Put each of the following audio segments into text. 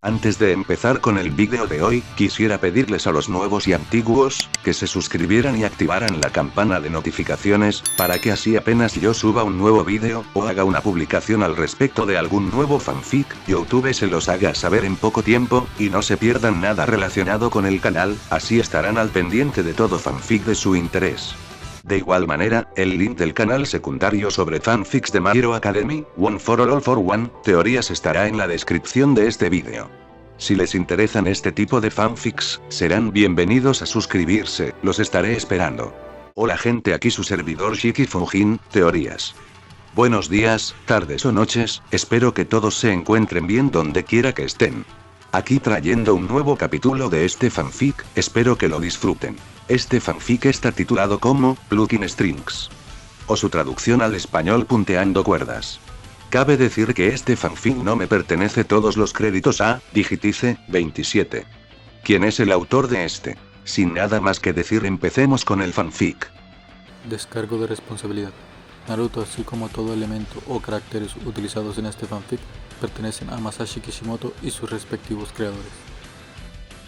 Antes de empezar con el vídeo de hoy, quisiera pedirles a los nuevos y antiguos, que se suscribieran y activaran la campana de notificaciones, para que así apenas yo suba un nuevo vídeo, o haga una publicación al respecto de algún nuevo fanfic, YouTube se los haga saber en poco tiempo, y no se pierdan nada relacionado con el canal, así estarán al pendiente de todo fanfic de su interés. De igual manera, el link del canal secundario sobre fanfics de My Hero Academy, One for All for One, teorías estará en la descripción de este vídeo. Si les interesan este tipo de fanfics, serán bienvenidos a suscribirse, los estaré esperando. Hola gente, aquí su servidor Shiki Fujin, teorías. Buenos días, tardes o noches, espero que todos se encuentren bien donde quiera que estén. Aquí trayendo un nuevo capítulo de este fanfic, espero que lo disfruten. Este fanfic está titulado como Plucking Strings, o su traducción al español Punteando Cuerdas. Cabe decir que este fanfic no me pertenece, todos los créditos a Digitice 27. ¿Quién es el autor de este? Sin nada más que decir, empecemos con el fanfic. Descargo de responsabilidad. Naruto, así como todo elemento o caracteres utilizados en este fanfic, pertenecen a Masashi Kishimoto y sus respectivos creadores.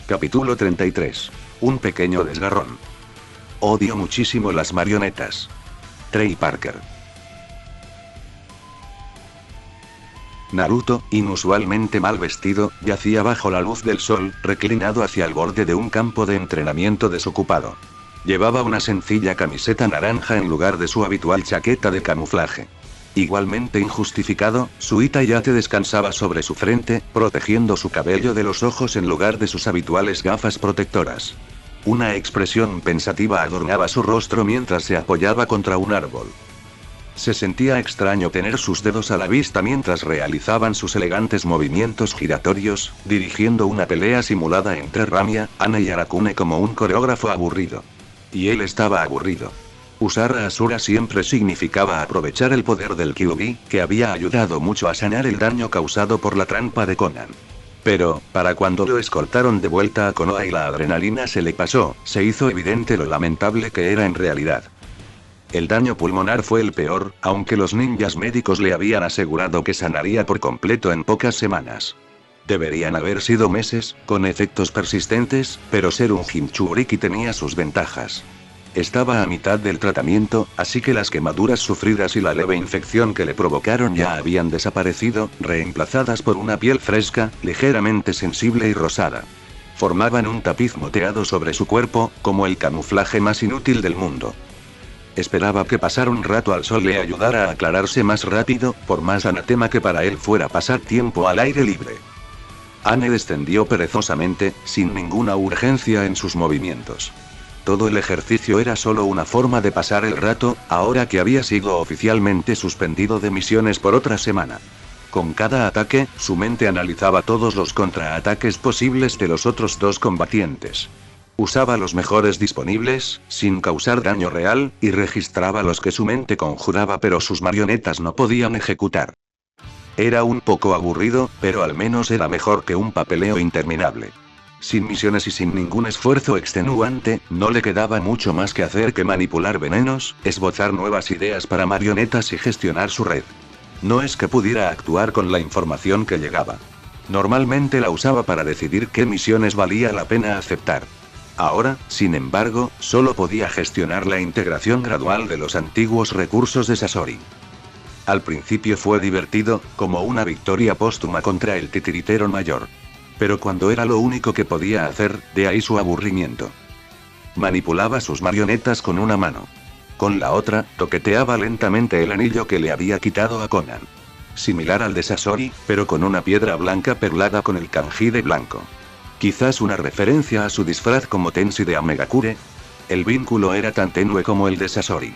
Capítulo 33. Un pequeño desgarrón. Odio muchísimo las marionetas. Trey Parker. Naruto, inusualmente mal vestido, yacía bajo la luz del sol, reclinado hacia el borde de un campo de entrenamiento desocupado. Llevaba una sencilla camiseta naranja en lugar de su habitual chaqueta de camuflaje. Igualmente injustificado, su Itayate descansaba sobre su frente, protegiendo su cabello de los ojos en lugar de sus habituales gafas protectoras. Una expresión pensativa adornaba su rostro mientras se apoyaba contra un árbol. Se sentía extraño tener sus dedos a la vista mientras realizaban sus elegantes movimientos giratorios, dirigiendo una pelea simulada entre Ramia, Ana y Arakune como un coreógrafo aburrido. Y él estaba aburrido. Usar a Asura siempre significaba aprovechar el poder del Kyuubi, que había ayudado mucho a sanar el daño causado por la trampa de Conan. Pero, para cuando lo escoltaron de vuelta a Konoha y la adrenalina se le pasó, se hizo evidente lo lamentable que era en realidad. El daño pulmonar fue el peor, aunque los ninjas médicos le habían asegurado que sanaría por completo en pocas semanas. Deberían haber sido meses, con efectos persistentes, pero ser un Jinchuriki tenía sus ventajas. Estaba a mitad del tratamiento, así que las quemaduras sufridas y la leve infección que le provocaron ya habían desaparecido, reemplazadas por una piel fresca, ligeramente sensible y rosada. Formaban un tapiz moteado sobre su cuerpo, como el camuflaje más inútil del mundo. Esperaba que pasar un rato al sol le ayudara a aclararse más rápido, por más anatema que para él fuera pasar tiempo al aire libre. Anne descendió perezosamente, sin ninguna urgencia en sus movimientos. Todo el ejercicio era solo una forma de pasar el rato, ahora que había sido oficialmente suspendido de misiones por otra semana. Con cada ataque, su mente analizaba todos los contraataques posibles de los otros dos combatientes. Usaba los mejores disponibles, sin causar daño real, y registraba los que su mente conjuraba pero sus marionetas no podían ejecutar. Era un poco aburrido, pero al menos era mejor que un papeleo interminable. Sin misiones y sin ningún esfuerzo extenuante, no le quedaba mucho más que hacer que manipular venenos, esbozar nuevas ideas para marionetas y gestionar su red. No es que pudiera actuar con la información que llegaba. Normalmente la usaba para decidir qué misiones valía la pena aceptar. Ahora, sin embargo, solo podía gestionar la integración gradual de los antiguos recursos de Sasori. Al principio fue divertido, como una victoria póstuma contra el titiritero mayor. Pero cuando era lo único que podía hacer, de ahí su aburrimiento. Manipulaba sus marionetas con una mano. Con la otra, toqueteaba lentamente el anillo que le había quitado a Conan. Similar al de Sasori, pero con una piedra blanca perlada con el kanji de blanco. Quizás una referencia a su disfraz como Tenshi de Amegakure. El vínculo era tan tenue como el de Sasori.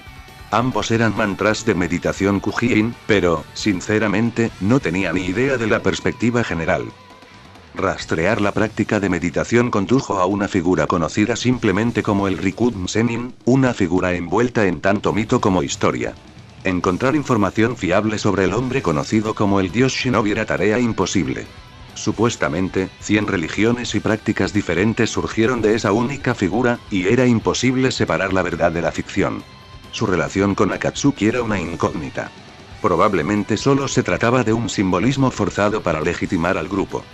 Ambos eran mantras de meditación Kujin, pero, sinceramente, no tenía ni idea de la perspectiva general. Rastrear la práctica de meditación condujo a una figura conocida simplemente como el Rikuden Sennin, una figura envuelta en tanto mito como historia. Encontrar información fiable sobre el hombre conocido como el dios Shinobi era tarea imposible. Supuestamente, 100 religiones y prácticas diferentes surgieron de esa única figura, y era imposible separar la verdad de la ficción. Su relación con Akatsuki era una incógnita. Probablemente solo se trataba de un simbolismo forzado para legitimar al grupo.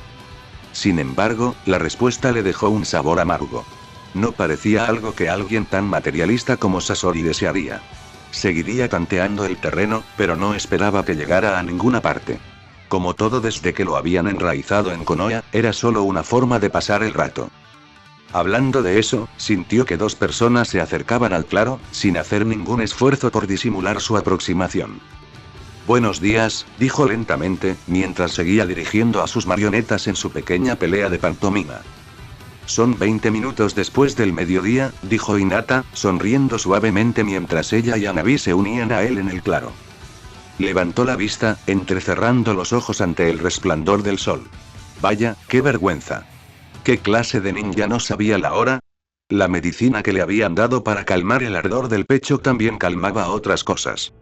Sin embargo, la respuesta le dejó un sabor amargo. No parecía algo que alguien tan materialista como Sasori desearía. Seguiría tanteando el terreno, pero no esperaba que llegara a ninguna parte. Como todo desde que lo habían enraizado en Konoha, era solo una forma de pasar el rato. Hablando de eso, sintió que dos personas se acercaban al claro, sin hacer ningún esfuerzo por disimular su aproximación. Buenos días, dijo lentamente, mientras seguía dirigiendo a sus marionetas en su pequeña pelea de pantomima. Son 20 minutos después del mediodía, dijo Hinata, sonriendo suavemente mientras ella y Hanabi se unían a él en el claro. Levantó la vista, entrecerrando los ojos ante el resplandor del sol. Vaya, qué vergüenza. ¿Qué clase de ninja no sabía la hora? La medicina que le habían dado para calmar el ardor del pecho también calmaba otras cosas.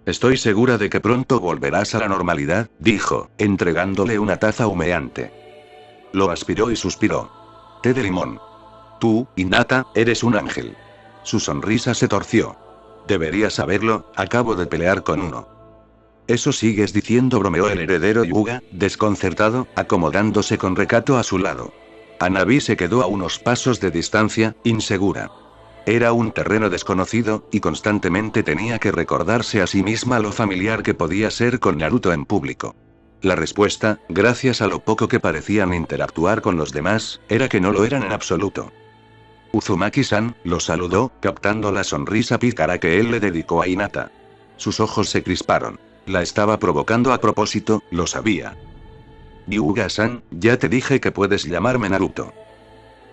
Estoy segura de que pronto volverás a la normalidad, dijo, entregándole una taza humeante. Lo aspiró y suspiró. Té de limón. Tú, Hinata, eres un ángel. Su sonrisa se torció. Deberías saberlo, acabo de pelear con uno. Eso sigues diciendo, bromeó el heredero Hyuga, desconcertado, acomodándose con recato a su lado. Hanabi se quedó a unos pasos de distancia, insegura. Era un terreno desconocido, y constantemente tenía que recordarse a sí misma lo familiar que podía ser con Naruto en público. La respuesta, gracias a lo poco que parecían interactuar con los demás, era que no lo eran en absoluto. Uzumaki-san lo saludó, captando la sonrisa pícara que él le dedicó a Hinata. Sus ojos se crisparon. La estaba provocando a propósito, lo sabía. Hyuga-san, ya te dije que puedes llamarme Naruto.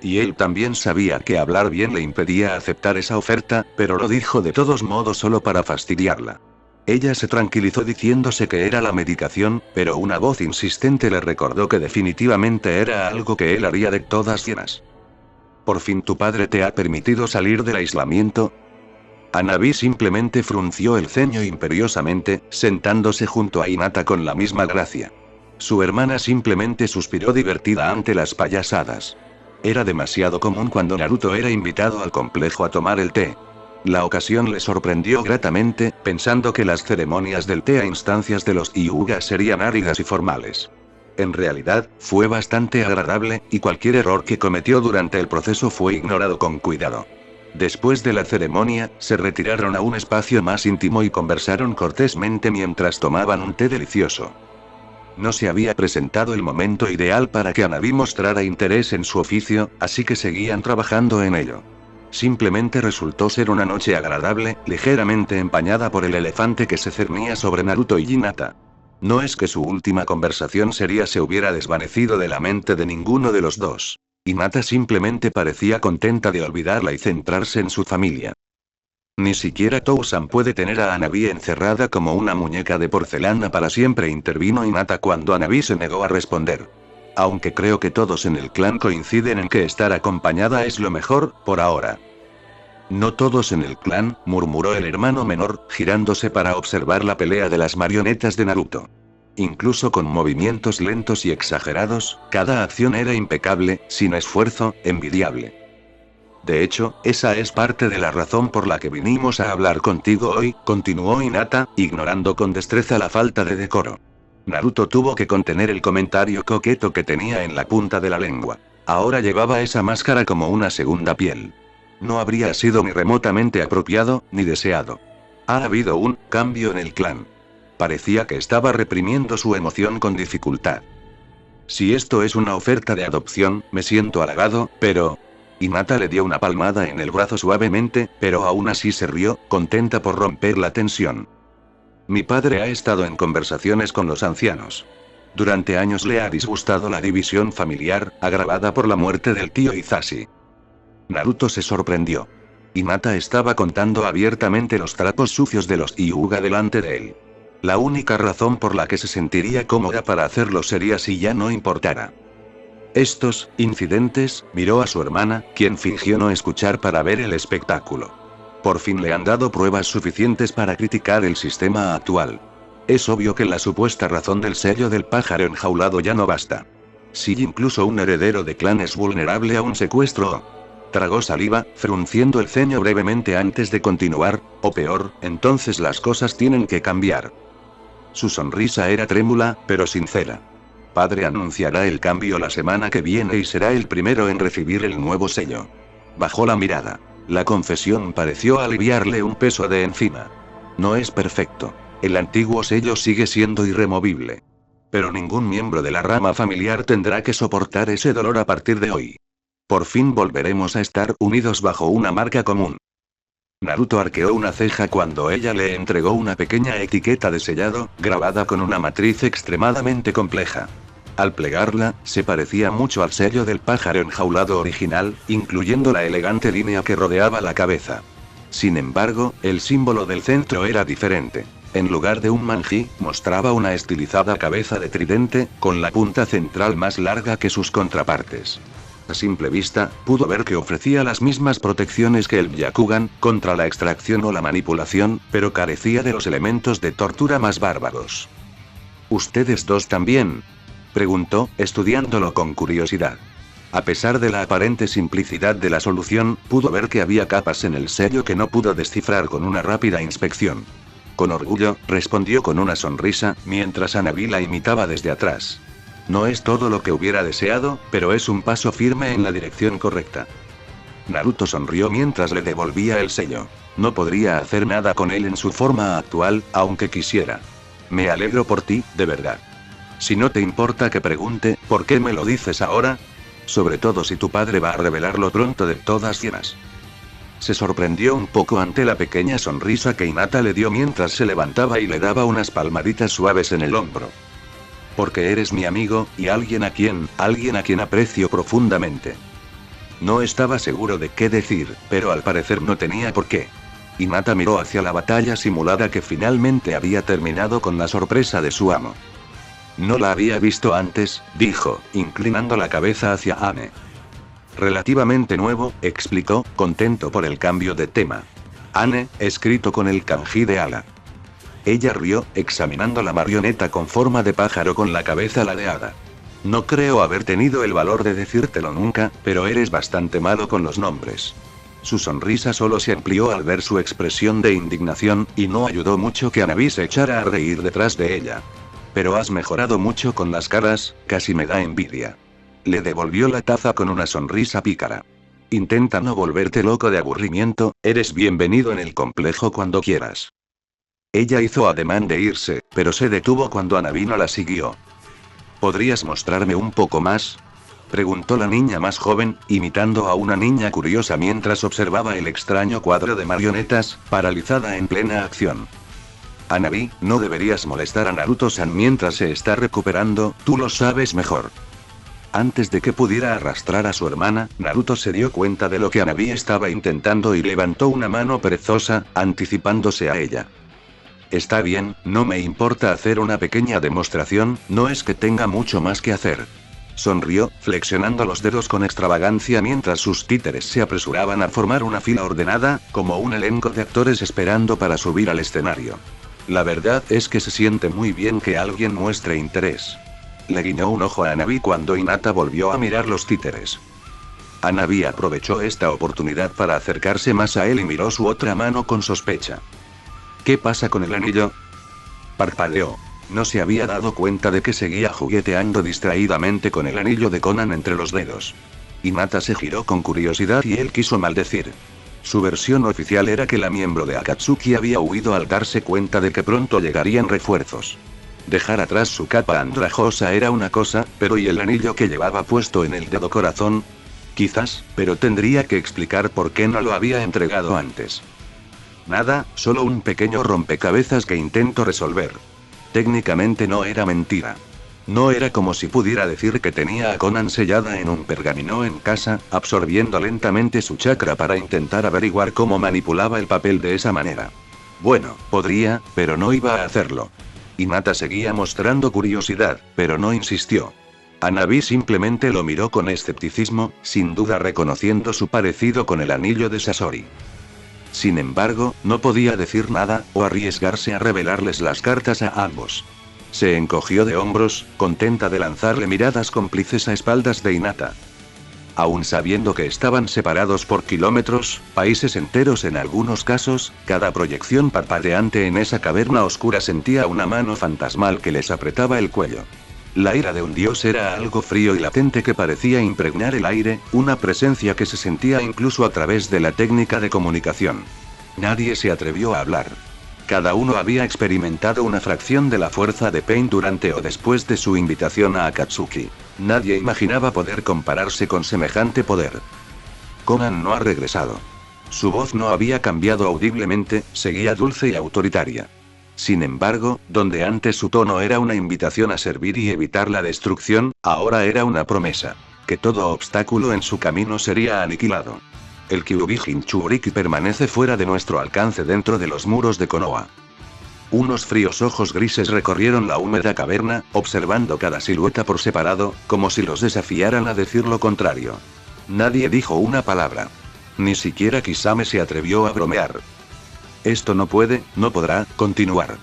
Y él también sabía que hablar bien le impedía aceptar esa oferta, pero lo dijo de todos modos solo para fastidiarla. Ella se tranquilizó diciéndose que era la medicación, pero una voz insistente le recordó que definitivamente era algo que él haría de todas llenas. ¿Por fin tu padre te ha permitido salir del aislamiento? Hanabi simplemente frunció el ceño imperiosamente, sentándose junto a Hinata con la misma gracia. Su hermana simplemente suspiró divertida ante las payasadas. Era demasiado común cuando Naruto era invitado al complejo a tomar el té. La ocasión le sorprendió gratamente, pensando que las ceremonias del té a instancias de los Hyuga serían áridas y formales. En realidad, fue bastante agradable, y cualquier error que cometió durante el proceso fue ignorado con cuidado. Después de la ceremonia, se retiraron a un espacio más íntimo y conversaron cortésmente mientras tomaban un té delicioso. No se había presentado el momento ideal para que Hanabi mostrara interés en su oficio, así que seguían trabajando en ello. Simplemente resultó ser una noche agradable, ligeramente empañada por el elefante que se cernía sobre Naruto y Hinata. No es que su última conversación seria se hubiera desvanecido de la mente de ninguno de los dos. Hinata simplemente parecía contenta de olvidarla y centrarse en su familia. Ni siquiera Tou-san puede tener a Hanabi encerrada como una muñeca de porcelana para siempre, intervino Hinata cuando Hanabi se negó a responder. Aunque creo que todos en el clan coinciden en que estar acompañada es lo mejor, por ahora. No todos en el clan, murmuró el hermano menor, girándose para observar la pelea de las marionetas de Naruto. Incluso con movimientos lentos y exagerados, cada acción era impecable, sin esfuerzo, envidiable. De hecho, esa es parte de la razón por la que vinimos a hablar contigo hoy, continuó Hinata, ignorando con destreza la falta de decoro. Naruto tuvo que contener el comentario coqueto que tenía en la punta de la lengua. Ahora llevaba esa máscara como una segunda piel. No habría sido ni remotamente apropiado, ni deseado. Ha habido un cambio en el clan. Parecía que estaba reprimiendo su emoción con dificultad. Si esto es una oferta de adopción, me siento halagado, pero... Hinata le dio una palmada en el brazo suavemente, pero aún así se rió, contenta por romper la tensión. Mi padre ha estado en conversaciones con los ancianos. Durante años le ha disgustado la división familiar, agravada por la muerte del tío Hisashi. Naruto se sorprendió. Hinata estaba contando abiertamente los trapos sucios de los Hyuga delante de él. La única razón por la que se sentiría cómoda para hacerlo sería si ya no importara. Estos incidentes, miró a su hermana, quien fingió no escuchar para ver el espectáculo. Por fin le han dado pruebas suficientes para criticar el sistema actual. Es obvio que la supuesta razón del sello del pájaro enjaulado ya no basta. Si incluso un heredero de clan es vulnerable a un secuestro. Tragó saliva, frunciendo el ceño brevemente antes de continuar, o peor, entonces las cosas tienen que cambiar. Su sonrisa era trémula, pero sincera. padre anunciará el cambio la semana que viene y será el primero en recibir el nuevo sello. Bajó la mirada. La confesión pareció aliviarle un peso de encima. No es perfecto. El antiguo sello sigue siendo irremovible. Pero ningún miembro de la rama familiar tendrá que soportar ese dolor a partir de hoy. Por fin volveremos a estar unidos bajo una marca común. Naruto arqueó una ceja cuando ella le entregó una pequeña etiqueta de sellado, grabada con una matriz extremadamente compleja. Al plegarla, se parecía mucho al sello del pájaro enjaulado original, incluyendo la elegante línea que rodeaba la cabeza. Sin embargo, el símbolo del centro era diferente. En lugar de un manji, mostraba una estilizada cabeza de tridente, con la punta central más larga que sus contrapartes. A simple vista, pudo ver que ofrecía las mismas protecciones que el Byakugan, contra la extracción o la manipulación, pero carecía de los elementos de tortura más bárbaros. ¿Ustedes dos también?, preguntó, estudiándolo con curiosidad. A pesar de la aparente simplicidad de la solución, pudo ver que había capas en el sello que no pudo descifrar con una rápida inspección. Con orgullo, respondió con una sonrisa, mientras Hanabi la imitaba desde atrás. No es todo lo que hubiera deseado, pero es un paso firme en la dirección correcta. Naruto sonrió mientras le devolvía el sello. No podría hacer nada con él en su forma actual, aunque quisiera. Me alegro por ti, de verdad. Si no te importa que pregunte, ¿por qué me lo dices ahora? Sobre todo si tu padre va a revelarlo pronto de todas llenas. Se sorprendió un poco ante la pequeña sonrisa que Hinata le dio mientras se levantaba y le daba unas palmaditas suaves en el hombro. Porque eres mi amigo, y alguien a quien aprecio profundamente. No estaba seguro de qué decir, pero al parecer no tenía por qué. Hinata miró hacia la batalla simulada que finalmente había terminado con la sorpresa de su amo. No la había visto antes, dijo, inclinando la cabeza hacia Ane. Relativamente nuevo, explicó, contento por el cambio de tema. Ane, escrito con el kanji de ala. Ella rió, examinando la marioneta con forma de pájaro con la cabeza ladeada. No creo haber tenido el valor de decírtelo nunca, pero eres bastante malo con los nombres. Su sonrisa solo se amplió al ver su expresión de indignación, y no ayudó mucho que Hanabi se echara a reír detrás de ella. Pero has mejorado mucho con las caras, casi me da envidia. Le devolvió la taza con una sonrisa pícara. Intenta no volverte loco de aburrimiento, eres bienvenido en el complejo cuando quieras. Ella hizo ademán de irse, pero se detuvo cuando Hanabi no la siguió. ¿Podrías mostrarme un poco más?, preguntó la niña más joven, imitando a una niña curiosa mientras observaba el extraño cuadro de marionetas, paralizada en plena acción. Hanabi, no deberías molestar a Naruto-san mientras se está recuperando, tú lo sabes mejor. Antes de que pudiera arrastrar a su hermana, Naruto se dio cuenta de lo que Hanabi estaba intentando y levantó una mano perezosa, anticipándose a ella. Está bien, no me importa hacer una pequeña demostración, no es que tenga mucho más que hacer. Sonrió, flexionando los dedos con extravagancia mientras sus títeres se apresuraban a formar una fila ordenada, como un elenco de actores esperando para subir al escenario. La verdad es que se siente muy bien que alguien muestre interés. Le guiñó un ojo a Hanabi cuando Hinata volvió a mirar los títeres. Hanabi aprovechó esta oportunidad para acercarse más a él y miró su otra mano con sospecha. ¿Qué pasa con el anillo?, parpadeó. No se había dado cuenta de que seguía jugueteando distraídamente con el anillo de Konan entre los dedos. Hinata se giró con curiosidad y él quiso maldecir. Su versión oficial era que la miembro de Akatsuki había huido al darse cuenta de que pronto llegarían refuerzos. Dejar atrás su capa andrajosa era una cosa, pero ¿y el anillo que llevaba puesto en el dedo corazón? Quizás, pero tendría que explicar por qué no lo había entregado antes. Nada, solo un pequeño rompecabezas que intento resolver. Técnicamente no era mentira. No era como si pudiera decir que tenía a Konan sellada en un pergamino en casa, absorbiendo lentamente su chakra para intentar averiguar cómo manipulaba el papel de esa manera. Bueno, podría, pero no iba a hacerlo. Hinata seguía mostrando curiosidad, pero no insistió. Hanabi simplemente lo miró con escepticismo, sin duda reconociendo su parecido con el anillo de Sasori. Sin embargo, no podía decir nada, o arriesgarse a revelarles las cartas a ambos. Se encogió de hombros, contenta de lanzarle miradas cómplices a espaldas de Hinata. Aún sabiendo que estaban separados por kilómetros, países enteros en algunos casos, cada proyección parpadeante en esa caverna oscura sentía una mano fantasmal que les apretaba el cuello. La ira de un dios era algo frío y latente que parecía impregnar el aire, una presencia que se sentía incluso a través de la técnica de comunicación. Nadie se atrevió a hablar. Cada uno había experimentado una fracción de la fuerza de Pain durante o después de su invitación a Akatsuki. Nadie imaginaba poder compararse con semejante poder. Conan no ha regresado. Su voz no había cambiado audiblemente, seguía dulce y autoritaria. Sin embargo, donde antes su tono era una invitación a servir y evitar la destrucción, ahora era una promesa. Que todo obstáculo en su camino sería aniquilado. El Kyuubi Jinchuriki permanece fuera de nuestro alcance dentro de los muros de Konoha. Unos fríos ojos grises recorrieron la húmeda caverna, observando cada silueta por separado, como si los desafiaran a decir lo contrario. Nadie dijo una palabra. Ni siquiera Kisame se atrevió a bromear. Esto no podrá continuar.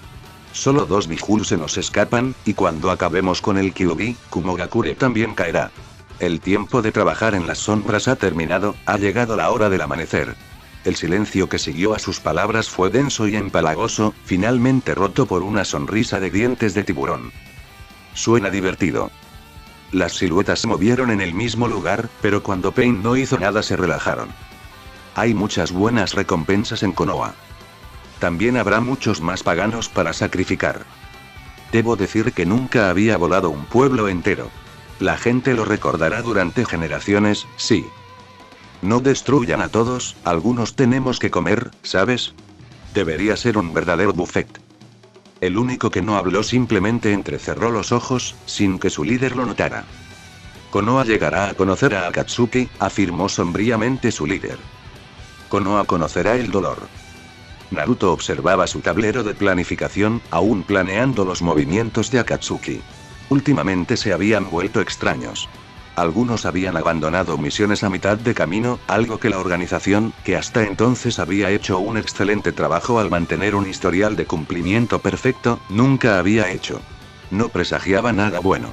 Solo 2 Bihul se nos escapan, y cuando acabemos con el Kyuubi, Kumogakure también caerá. El tiempo de trabajar en las sombras ha terminado, ha llegado la hora del amanecer. El silencio que siguió a sus palabras fue denso y empalagoso, finalmente roto por una sonrisa de dientes de tiburón. Suena divertido. Las siluetas se movieron en el mismo lugar, pero cuando Pain no hizo nada se relajaron. Hay muchas buenas recompensas en Konoha. También habrá muchos más paganos para sacrificar. Debo decir que nunca había volado un pueblo entero. La gente lo recordará durante generaciones, sí. No destruyan a todos, algunos tenemos que comer, ¿sabes? Debería ser un verdadero buffet. El único que no habló simplemente entrecerró los ojos, sin que su líder lo notara. Konoha llegará a conocer a Akatsuki, afirmó sombríamente su líder. Konoha conocerá el dolor. Naruto observaba su tablero de planificación, aún planeando los movimientos de Akatsuki. Últimamente se habían vuelto extraños. Algunos habían abandonado misiones a mitad de camino, algo que la organización, que hasta entonces había hecho un excelente trabajo al mantener un historial de cumplimiento perfecto, nunca había hecho. No presagiaba nada bueno.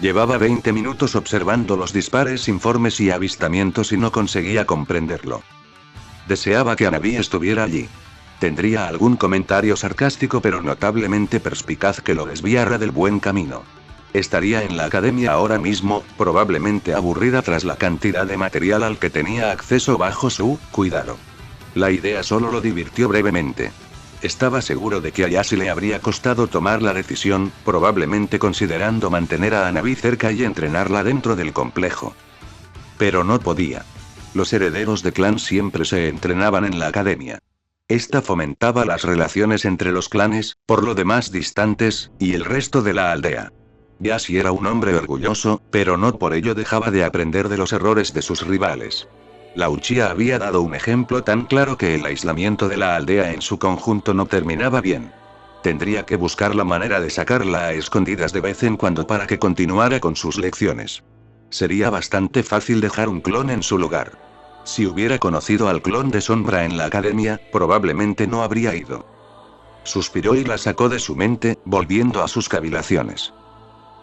Llevaba 20 minutos observando los dispares, informes y avistamientos y no conseguía comprenderlo. Deseaba que Hanabi estuviera allí. Tendría algún comentario sarcástico pero notablemente perspicaz que lo desviara del buen camino. Estaría en la academia ahora mismo, probablemente aburrida tras la cantidad de material al que tenía acceso bajo su cuidado. La idea solo lo divirtió brevemente. Estaba seguro de que a Yashi le habría costado tomar la decisión, probablemente considerando mantener a Hanabi cerca y entrenarla dentro del complejo. Pero no podía. Los herederos de clan siempre se entrenaban en la academia. Esta fomentaba las relaciones entre los clanes, por lo demás distantes, y el resto de la aldea. Yashi era un hombre orgulloso, pero no por ello dejaba de aprender de los errores de sus rivales. La Uchiha había dado un ejemplo tan claro que el aislamiento de la aldea en su conjunto no terminaba bien. Tendría que buscar la manera de sacarla a escondidas de vez en cuando para que continuara con sus lecciones. Sería bastante fácil dejar un clon en su lugar. Si hubiera conocido al clon de Sombra en la academia, probablemente no habría ido. Suspiró y la sacó de su mente, volviendo a sus cavilaciones.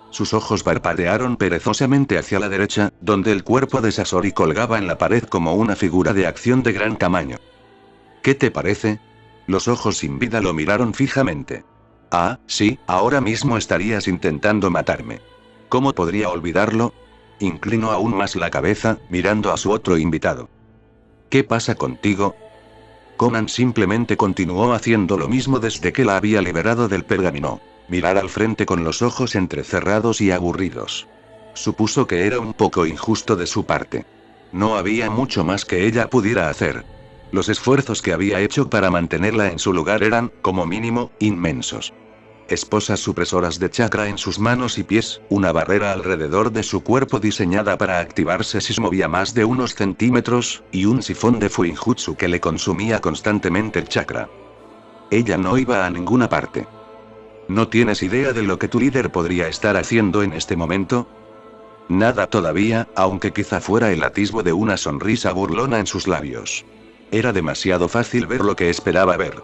Sus ojos parpadearon perezosamente hacia la derecha, donde el cuerpo de Sasori colgaba en la pared como una figura de acción de gran tamaño. ¿Qué te parece? Los ojos sin vida lo miraron fijamente. Ah, sí, ahora mismo estarías intentando matarme. ¿Cómo podría olvidarlo? Inclinó aún más la cabeza, mirando a su otro invitado. ¿Qué pasa contigo? Conan simplemente continuó haciendo lo mismo desde que la había liberado del pergamino. Mirar al frente con los ojos entrecerrados y aburridos. Supuso que era un poco injusto de su parte. No había mucho más que ella pudiera hacer. Los esfuerzos que había hecho para mantenerla en su lugar eran, como mínimo, inmensos. Esposas supresoras de chakra en sus manos y pies, una barrera alrededor de su cuerpo diseñada para activarse si se movía más de unos centímetros, y un sifón de Fuinjutsu que le consumía constantemente el chakra. Ella no iba a ninguna parte. ¿No tienes idea de lo que tu líder podría estar haciendo en este momento? Nada todavía, aunque quizá fuera el atisbo de una sonrisa burlona en sus labios. Era demasiado fácil ver lo que esperaba ver.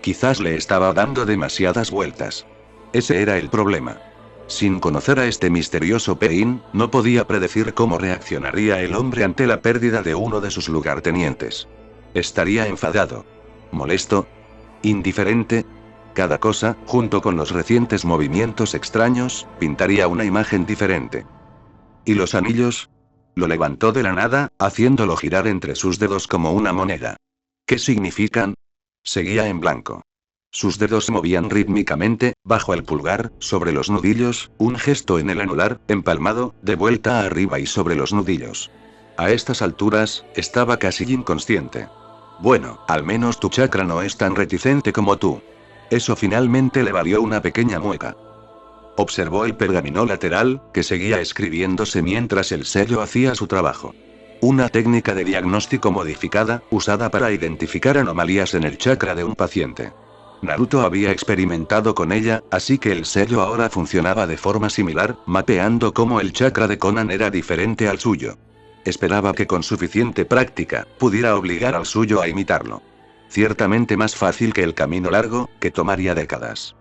Quizás le estaba dando demasiadas vueltas. Ese era el problema. Sin conocer a este misterioso Pain, no podía predecir cómo reaccionaría el hombre ante la pérdida de uno de sus lugartenientes. ¿Estaría enfadado? ¿Molesto? ¿Indiferente? Cada cosa, junto con los recientes movimientos extraños, pintaría una imagen diferente. ¿Y los anillos? Lo levantó de la nada, haciéndolo girar entre sus dedos como una moneda. ¿Qué significan? Seguía en blanco. Sus dedos se movían rítmicamente, bajo el pulgar, sobre los nudillos, un gesto en el anular, empalmado, de vuelta arriba y sobre los nudillos. A estas alturas, estaba casi inconsciente. Bueno, al menos tu chakra no es tan reticente como tú. Eso finalmente le valió una pequeña mueca. Observó el pergamino lateral, que seguía escribiéndose mientras el sello hacía su trabajo. Una técnica de diagnóstico modificada, usada para identificar anomalías en el chakra de un paciente. Naruto había experimentado con ella, así que el sello ahora funcionaba de forma similar, mapeando cómo el chakra de Conan era diferente al suyo. Esperaba que con suficiente práctica, pudiera obligar al suyo a imitarlo. Ciertamente más fácil que el camino largo, que tomaría décadas.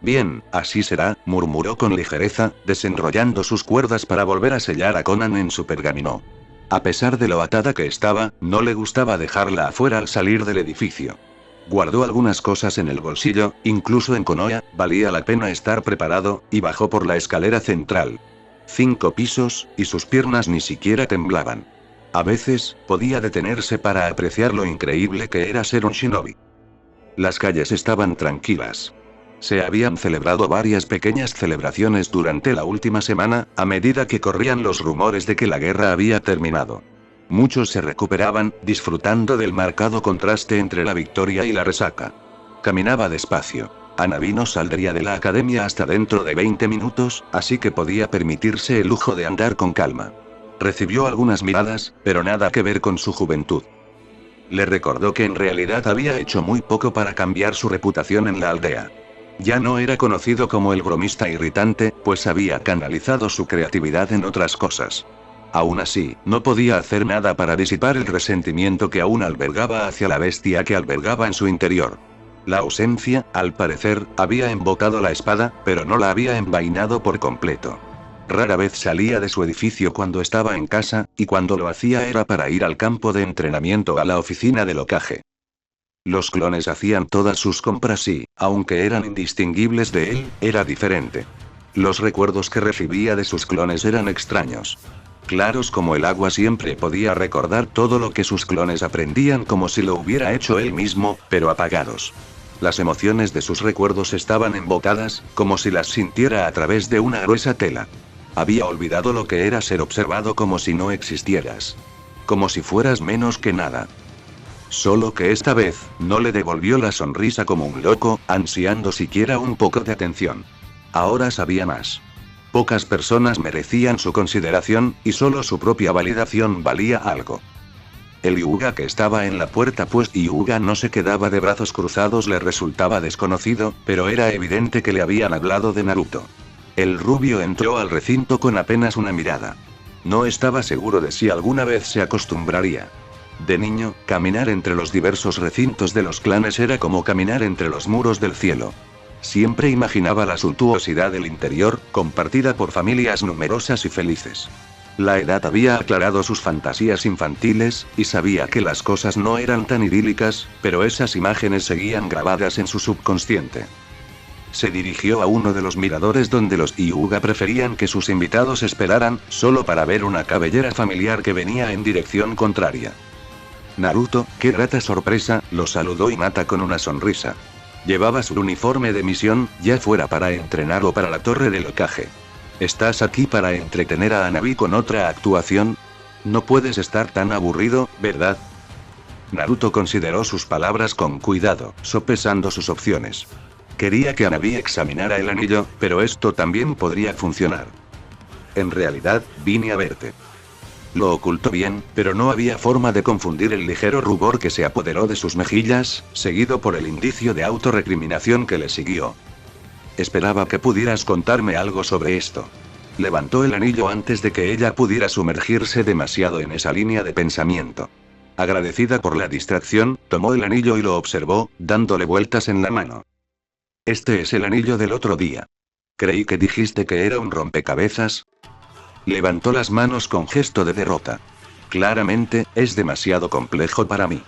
Bien, así será, murmuró con ligereza, desenrollando sus cuerdas para volver a sellar a Conan en su pergamino. A pesar de lo atada que estaba, no le gustaba dejarla afuera al salir del edificio. Guardó algunas cosas en el bolsillo, incluso en Konoha, valía la pena estar preparado, y bajó por la escalera central. 5 pisos, y sus piernas ni siquiera temblaban. A veces, podía detenerse para apreciar lo increíble que era ser un shinobi. Las calles estaban tranquilas. Se habían celebrado varias pequeñas celebraciones durante la última semana, a medida que corrían los rumores de que la guerra había terminado. Muchos se recuperaban, disfrutando del marcado contraste entre la victoria y la resaca. Caminaba despacio. Hanabi no saldría de la academia hasta dentro de 20 minutos, así que podía permitirse el lujo de andar con calma. Recibió algunas miradas, pero nada que ver con su juventud. Le recordó que en realidad había hecho muy poco para cambiar su reputación en la aldea. Ya no era conocido como el bromista irritante, pues había canalizado su creatividad en otras cosas. Aún así, no podía hacer nada para disipar el resentimiento que aún albergaba hacia la bestia que albergaba en su interior. La ausencia, al parecer, había embotado la espada, pero no la había envainado por completo. Rara vez salía de su edificio cuando estaba en casa, y cuando lo hacía era para ir al campo de entrenamiento a la oficina del Hokage. Los clones hacían todas sus compras y, aunque eran indistinguibles de él, era diferente. Los recuerdos que recibía de sus clones eran extraños. Claros como el agua, siempre podía recordar todo lo que sus clones aprendían como si lo hubiera hecho él mismo, pero apagados. Las emociones de sus recuerdos estaban embotadas, como si las sintiera a través de una gruesa tela. Había olvidado lo que era ser observado como si no existieras. Como si fueras menos que nada. Solo que esta vez, no le devolvió la sonrisa como un loco, ansiando siquiera un poco de atención. Ahora sabía más. Pocas personas merecían su consideración, y solo su propia validación valía algo. El Hyuga que estaba en la puerta, pues Hyuga no se quedaba de brazos cruzados, le resultaba desconocido, pero era evidente que le habían hablado de Naruto. El rubio entró al recinto con apenas una mirada. No estaba seguro de si alguna vez se acostumbraría. De niño, caminar entre los diversos recintos de los clanes era como caminar entre los muros del cielo. Siempre imaginaba la suntuosidad del interior, compartida por familias numerosas y felices. La edad había aclarado sus fantasías infantiles, y sabía que las cosas no eran tan idílicas, pero esas imágenes seguían grabadas en su subconsciente. Se dirigió a uno de los miradores donde los Hyuga preferían que sus invitados esperaran, solo para ver una cabellera familiar que venía en dirección contraria. Naruto, qué grata sorpresa, lo saludó Hinata con una sonrisa. Llevaba su uniforme de misión, ya fuera para entrenar o para la torre del Hokage. ¿Estás aquí para entretener a Hanabi con otra actuación? No puedes estar tan aburrido, ¿verdad? Naruto consideró sus palabras con cuidado, sopesando sus opciones. Quería que Hanabi examinara el anillo, pero esto también podría funcionar. En realidad, vine a verte. Lo ocultó bien, pero no había forma de confundir el ligero rubor que se apoderó de sus mejillas, seguido por el indicio de autorrecriminación que le siguió. Esperaba que pudieras contarme algo sobre esto. Levantó el anillo antes de que ella pudiera sumergirse demasiado en esa línea de pensamiento. Agradecida por la distracción, tomó el anillo y lo observó, dándole vueltas en la mano. Este es el anillo del otro día. Creí que dijiste que era un rompecabezas. Levantó las manos con gesto de derrota. Claramente, es demasiado complejo para mí.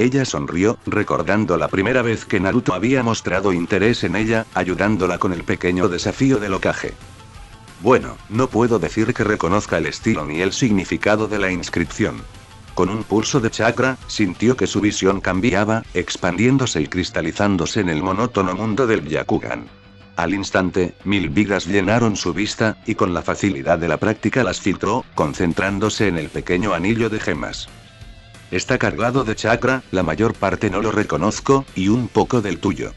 Ella sonrió, recordando la primera vez que Naruto había mostrado interés en ella, ayudándola con el pequeño desafío del Hokage. Bueno, no puedo decir que reconozca el estilo ni el significado de la inscripción. Con un pulso de chakra, sintió que su visión cambiaba, expandiéndose y cristalizándose en el monótono mundo del Byakugan. Al instante, 1000 vigas llenaron su vista, y con la facilidad de la práctica las filtró, concentrándose en el pequeño anillo de gemas. Está cargado de chakra, la mayor parte no lo reconozco, y un poco del tuyo.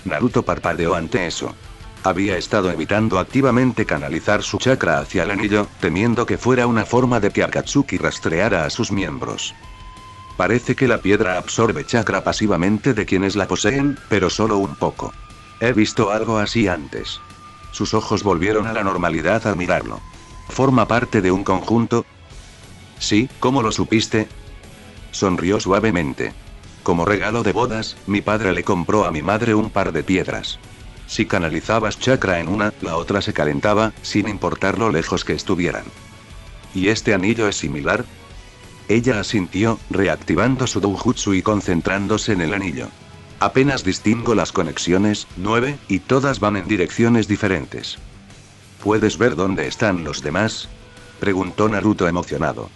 Naruto parpadeó ante eso. Había estado evitando activamente canalizar su chakra hacia el anillo, temiendo que fuera una forma de que Akatsuki rastreara a sus miembros. Parece que la piedra absorbe chakra pasivamente de quienes la poseen, pero solo un poco. He visto algo así antes. Sus ojos volvieron a la normalidad al mirarlo. ¿Forma parte de un conjunto? Sí, ¿cómo lo supiste? Sonrió suavemente. Como regalo de bodas, mi padre le compró a mi madre un par de piedras. Si canalizabas chakra en una, la otra se calentaba, sin importar lo lejos que estuvieran. ¿Y este anillo es similar? Ella asintió, reactivando su doujutsu y concentrándose en el anillo. Apenas distingo las conexiones, 9, y todas van en direcciones diferentes. ¿Puedes ver dónde están los demás? Preguntó Naruto emocionado.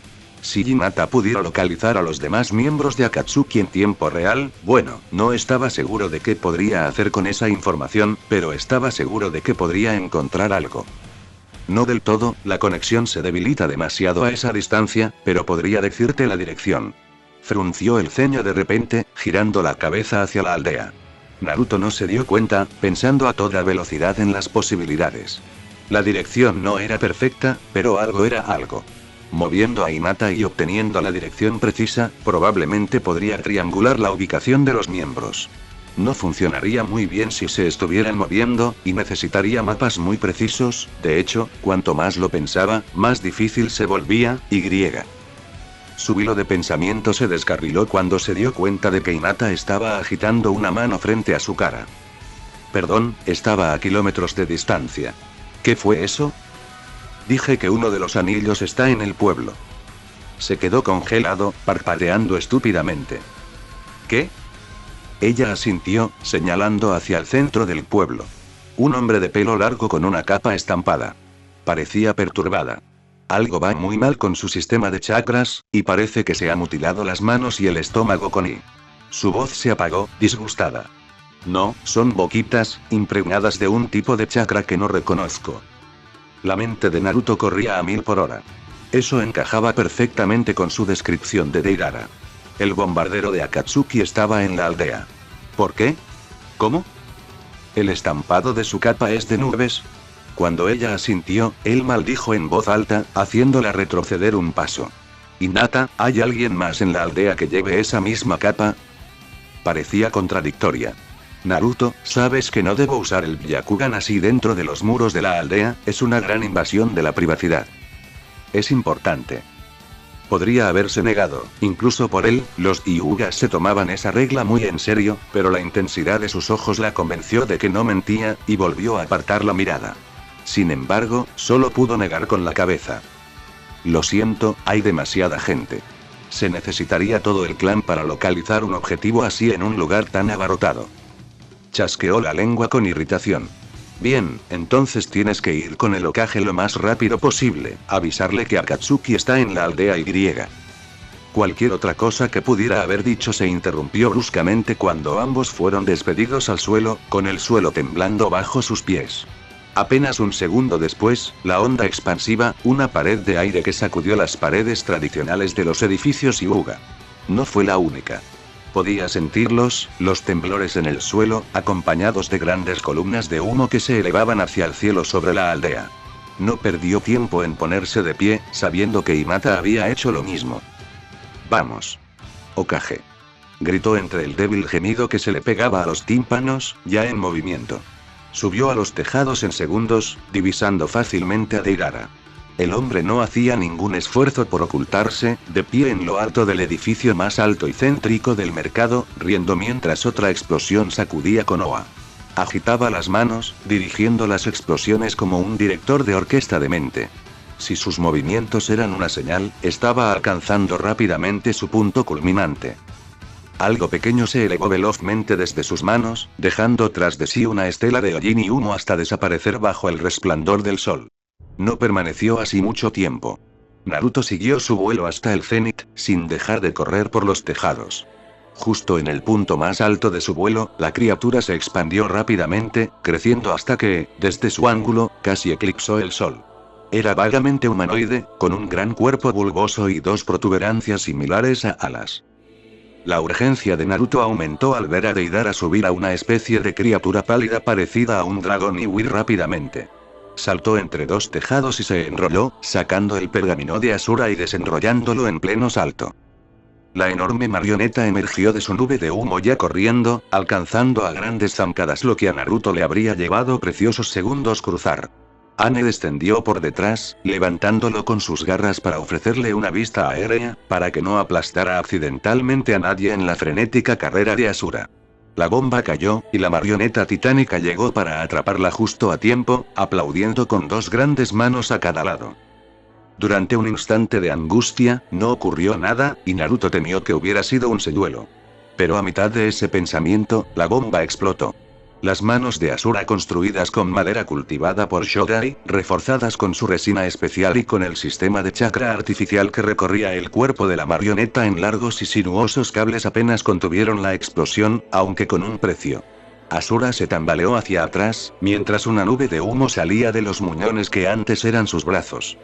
Si Hinata pudiera localizar a los demás miembros de Akatsuki en tiempo real, bueno, no estaba seguro de qué podría hacer con esa información, pero estaba seguro de que podría encontrar algo. No del todo, la conexión se debilita demasiado a esa distancia, pero podría decirte la dirección. Frunció el ceño de repente, girando la cabeza hacia la aldea. Naruto no se dio cuenta, pensando a toda velocidad en las posibilidades. La dirección no era perfecta, pero algo era algo. Moviendo a Hinata y obteniendo la dirección precisa, probablemente podría triangular la ubicación de los miembros. No funcionaría muy bien si se estuvieran moviendo, y necesitaría mapas muy precisos. De hecho, cuanto más lo pensaba, más difícil se volvía. Su hilo de pensamiento se descarriló cuando se dio cuenta de que Hinata estaba agitando una mano frente a su cara. Perdón, estaba a kilómetros de distancia. ¿Qué fue eso? Dije que uno de los anillos está en el pueblo. Se quedó congelado, parpadeando estúpidamente. ¿Qué? Ella asintió, señalando hacia el centro del pueblo. Un hombre de pelo largo con una capa estampada. Parecía perturbada. Algo va muy mal con su sistema de chakras, y parece que se ha mutilado las manos y el estómago con I. Su voz se apagó, disgustada. No, son boquitas, impregnadas de un tipo de chakra que no reconozco. La mente de Naruto corría a 1000 por hora. Eso encajaba perfectamente con su descripción de Deidara. El bombardero de Akatsuki estaba en la aldea. ¿Por qué? ¿Cómo? El estampado de su capa es de nubes. Cuando ella asintió, él maldijo en voz alta, haciéndola retroceder un paso. Hinata, ¿hay alguien más en la aldea que lleve esa misma capa? Parecía contradictoria. Naruto, sabes que no debo usar el Byakugan así dentro de los muros de la aldea, es una gran invasión de la privacidad. Es importante. Podría haberse negado, incluso por él, los Hyugas se tomaban esa regla muy en serio, pero la intensidad de sus ojos la convenció de que no mentía, y volvió a apartar la mirada. Sin embargo, solo pudo negar con la cabeza. Lo siento, hay demasiada gente. Se necesitaría todo el clan para localizar un objetivo así en un lugar tan abarrotado. Chasqueó la lengua con irritación. Bien, entonces tienes que ir con el Hokage lo más rápido posible, avisarle que Akatsuki está en la aldea Y. Cualquier otra cosa que pudiera haber dicho se interrumpió bruscamente cuando ambos fueron despedidos al suelo, con el suelo temblando bajo sus pies. Apenas un segundo después, la onda expansiva, una pared de aire que sacudió las paredes tradicionales de los edificios Hyuga. No fue la única. Podía sentirlos, los temblores en el suelo, acompañados de grandes columnas de humo que se elevaban hacia el cielo sobre la aldea. No perdió tiempo en ponerse de pie, sabiendo que Hinata había hecho lo mismo. Vamos. Hokage. Gritó entre el débil gemido que se le pegaba a los tímpanos, ya en movimiento. Subió a los tejados en segundos, divisando fácilmente a Deidara. El hombre no hacía ningún esfuerzo por ocultarse, de pie en lo alto del edificio más alto y céntrico del mercado, riendo mientras otra explosión sacudía Konoha. Agitaba las manos, dirigiendo las explosiones como un director de orquesta de mente. Si sus movimientos eran una señal, estaba alcanzando rápidamente su punto culminante. Algo pequeño se elevó velozmente desde sus manos, dejando tras de sí una estela de hollín y humo hasta desaparecer bajo el resplandor del sol. No permaneció así mucho tiempo. Naruto siguió su vuelo hasta el cenit, sin dejar de correr por los tejados. Justo en el punto más alto de su vuelo, la criatura se expandió rápidamente, creciendo hasta que, desde su ángulo, casi eclipsó el sol. Era vagamente humanoide, con un gran cuerpo bulboso y dos protuberancias similares a alas. La urgencia de Naruto aumentó al ver a Deidara subir a una especie de criatura pálida parecida a un dragón y huir rápidamente. Saltó entre dos tejados y se enrolló, sacando el pergamino de Asura y desenrollándolo en pleno salto. La enorme marioneta emergió de su nube de humo ya corriendo, alcanzando a grandes zancadas lo que a Naruto le habría llevado preciosos segundos cruzar. Anne descendió por detrás, levantándolo con sus garras para ofrecerle una vista aérea, para que no aplastara accidentalmente a nadie en la frenética carrera de Asura. La bomba cayó, y la marioneta titánica llegó para atraparla justo a tiempo, aplaudiendo con dos grandes manos a cada lado. Durante un instante de angustia, no ocurrió nada, y Naruto temió que hubiera sido un señuelo. Pero a mitad de ese pensamiento, la bomba explotó. Las manos de Asura construidas con madera cultivada por Shodai, reforzadas con su resina especial y con el sistema de chakra artificial que recorría el cuerpo de la marioneta en largos y sinuosos cables apenas contuvieron la explosión, aunque con un precio. Asura se tambaleó hacia atrás, mientras una nube de humo salía de los muñones que antes eran sus brazos.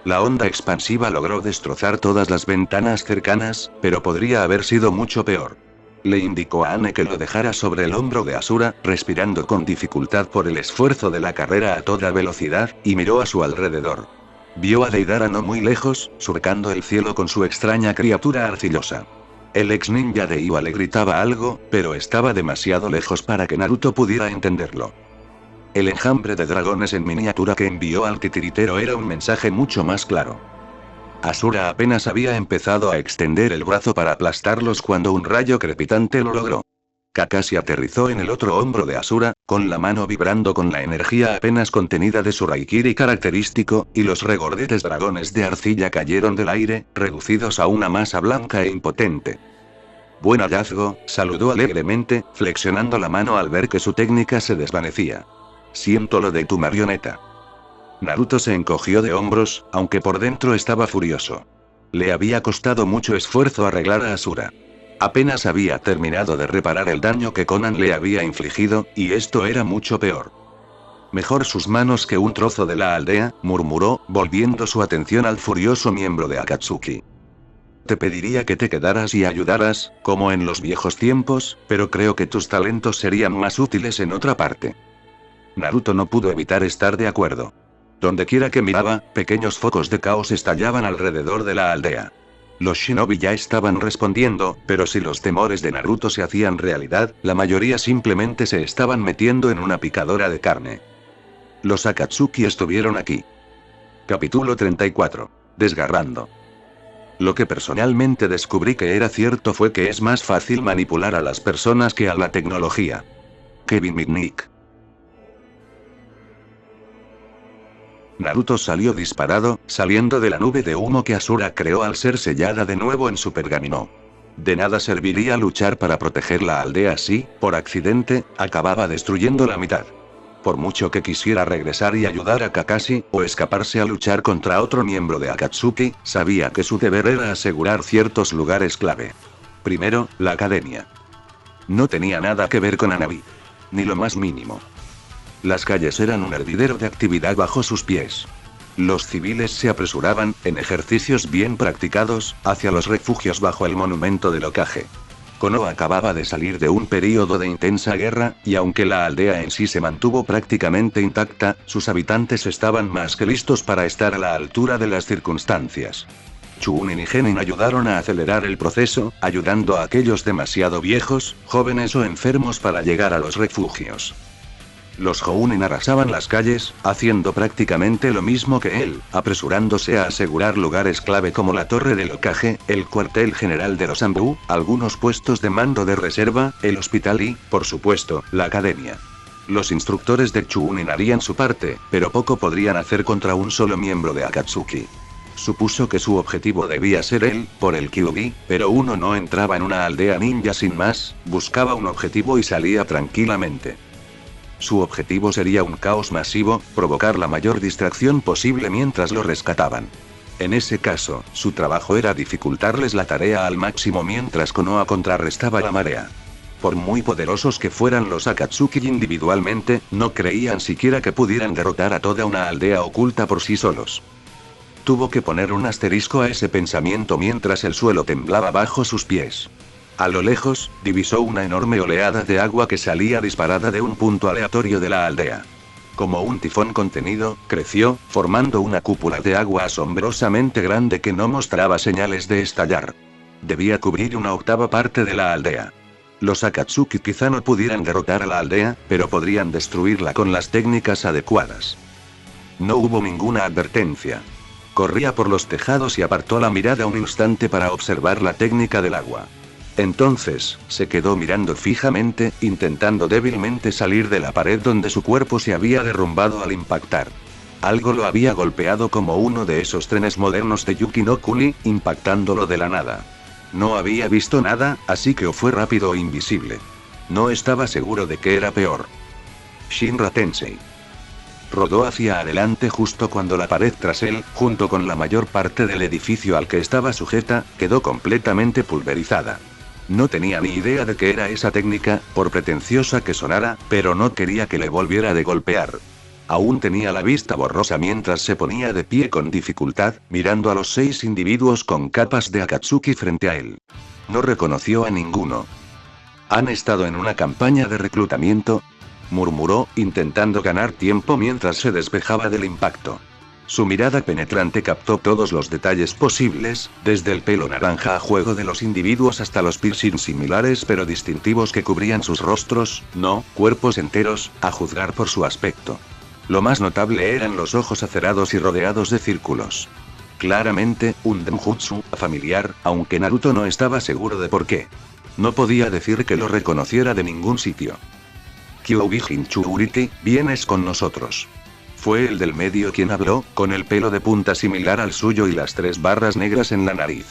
La onda expansiva logró destrozar todas las ventanas cercanas, pero podría haber sido mucho peor. Le indicó a Anne que lo dejara sobre el hombro de Asura, respirando con dificultad por el esfuerzo de la carrera a toda velocidad, y miró a su alrededor. Vio a Deidara no muy lejos, surcando el cielo con su extraña criatura arcillosa. El ex ninja de Iwa le gritaba algo, pero estaba demasiado lejos para que Naruto pudiera entenderlo. El enjambre de dragones en miniatura que envió al titiritero era un mensaje mucho más claro. Asura apenas había empezado a extender el brazo para aplastarlos cuando un rayo crepitante lo logró. Kakashi aterrizó en el otro hombro de Asura, con la mano vibrando con la energía apenas contenida de su Raikiri característico, y los regordetes dragones de arcilla cayeron del aire, reducidos a una masa blanca e impotente. Buen hallazgo, saludó alegremente, flexionando la mano al ver que su técnica se desvanecía. Siento lo de tu marioneta. Naruto se encogió de hombros, aunque por dentro estaba furioso. Le había costado mucho esfuerzo arreglar a Asura. Apenas había terminado de reparar el daño que Konan le había infligido, y esto era mucho peor. Mejor sus manos que un trozo de la aldea, murmuró, volviendo su atención al furioso miembro de Akatsuki. Te pediría que te quedaras y ayudaras, como en los viejos tiempos, pero creo que tus talentos serían más útiles en otra parte. Naruto no pudo evitar estar de acuerdo. Dondequiera que miraba, pequeños focos de caos estallaban alrededor de la aldea. Los shinobi ya estaban respondiendo, pero si los temores de Naruto se hacían realidad, la mayoría simplemente se estaban metiendo en una picadora de carne. Los Akatsuki estuvieron aquí. Capítulo 34. Desgarrando. Lo que personalmente descubrí que era cierto fue que es más fácil manipular a las personas que a la tecnología. Kevin Mitnick. Naruto salió disparado, saliendo de la nube de humo que Asura creó al ser sellada de nuevo en su pergamino. De nada serviría luchar para proteger la aldea si, por accidente, acababa destruyendo la mitad. Por mucho que quisiera regresar y ayudar a Kakashi, o escaparse a luchar contra otro miembro de Akatsuki, sabía que su deber era asegurar ciertos lugares clave. Primero, la academia. No tenía nada que ver con Hanabi. Ni lo más mínimo. Las calles eran un hervidero de actividad bajo sus pies. Los civiles se apresuraban, en ejercicios bien practicados, hacia los refugios bajo el monumento del Hokage. Konoha acababa de salir de un período de intensa guerra, y aunque la aldea en sí se mantuvo prácticamente intacta, sus habitantes estaban más que listos para estar a la altura de las circunstancias. Chunin y Genin ayudaron a acelerar el proceso, ayudando a aquellos demasiado viejos, jóvenes o enfermos para llegar a los refugios. Los Jounin arrasaban las calles, haciendo prácticamente lo mismo que él, apresurándose a asegurar lugares clave como la Torre del Hokage, el cuartel general de los Anbu, algunos puestos de mando de reserva, el hospital y, por supuesto, la academia. Los instructores de Chunin harían su parte, pero poco podrían hacer contra un solo miembro de Akatsuki. Supuso que su objetivo debía ser él, por el Kyuubi, pero uno no entraba en una aldea ninja sin más, buscaba un objetivo y salía tranquilamente. Su objetivo sería un caos masivo, provocar la mayor distracción posible mientras lo rescataban. En ese caso, su trabajo era dificultarles la tarea al máximo mientras Konoha contrarrestaba la marea. Por muy poderosos que fueran los Akatsuki individualmente, no creían siquiera que pudieran derrotar a toda una aldea oculta por sí solos. Tuvo que poner un asterisco a ese pensamiento mientras el suelo temblaba bajo sus pies. A lo lejos, divisó una enorme oleada de agua que salía disparada de un punto aleatorio de la aldea. Como un tifón contenido, creció, formando una cúpula de agua asombrosamente grande que no mostraba señales de estallar. Debía cubrir una octava parte de la aldea. Los Akatsuki quizá no pudieran derrotar a la aldea, pero podrían destruirla con las técnicas adecuadas. No hubo ninguna advertencia. Corría por los tejados y apartó la mirada un instante para observar la técnica del agua. Entonces, se quedó mirando fijamente, intentando débilmente salir de la pared donde su cuerpo se había derrumbado al impactar. Algo lo había golpeado como uno de esos trenes modernos de Yuki no Kuni, impactándolo de la nada. No había visto nada, así que o fue rápido o invisible. No estaba seguro de qué era peor. Shinra Tensei rodó hacia adelante justo cuando la pared tras él, junto con la mayor parte del edificio al que estaba sujeta, quedó completamente pulverizada. No tenía ni idea de qué era esa técnica, por pretenciosa que sonara, pero no quería que le volviera de golpear. Aún tenía la vista borrosa mientras se ponía de pie con dificultad, mirando a los 6 individuos con capas de Akatsuki frente a él. No reconoció a ninguno. ¿Han estado en una campaña de reclutamiento?, murmuró, intentando ganar tiempo mientras se despejaba del impacto. Su mirada penetrante captó todos los detalles posibles, desde el pelo naranja a juego de los individuos hasta los piercings similares pero distintivos que cubrían sus rostros, no, cuerpos enteros, a juzgar por su aspecto. Lo más notable eran los ojos acerados y rodeados de círculos. Claramente, un denjutsu familiar, aunque Naruto no estaba seguro de por qué. No podía decir que lo reconociera de ningún sitio. Kyuubi Hinchuriti, vienes con nosotros. Fue el del medio quien habló, con el pelo de punta similar al suyo y las 3 barras negras en la nariz.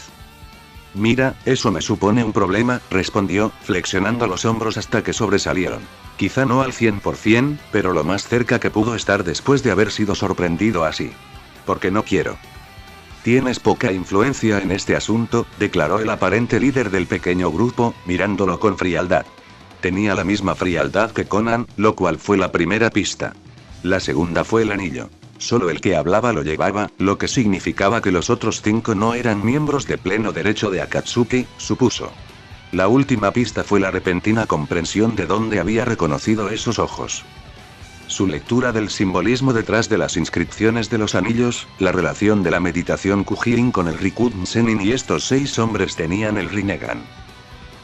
Mira, eso me supone un problema, respondió, flexionando los hombros hasta que sobresalieron. Quizá no al 100%, pero lo más cerca que pudo estar después de haber sido sorprendido así. Porque no quiero. Tienes poca influencia en este asunto, declaró el aparente líder del pequeño grupo, mirándolo con frialdad. Tenía la misma frialdad que Conan, lo cual fue la primera pista. La segunda fue el anillo. Solo el que hablaba lo llevaba, lo que significaba que los otros 5 no eran miembros de pleno derecho de Akatsuki, supuso. La última pista fue la repentina comprensión de dónde había reconocido esos ojos. Su lectura del simbolismo detrás de las inscripciones de los anillos, la relación de la meditación Kujirin con el Rikuden Sennin y estos 6 hombres tenían el Rinnegan.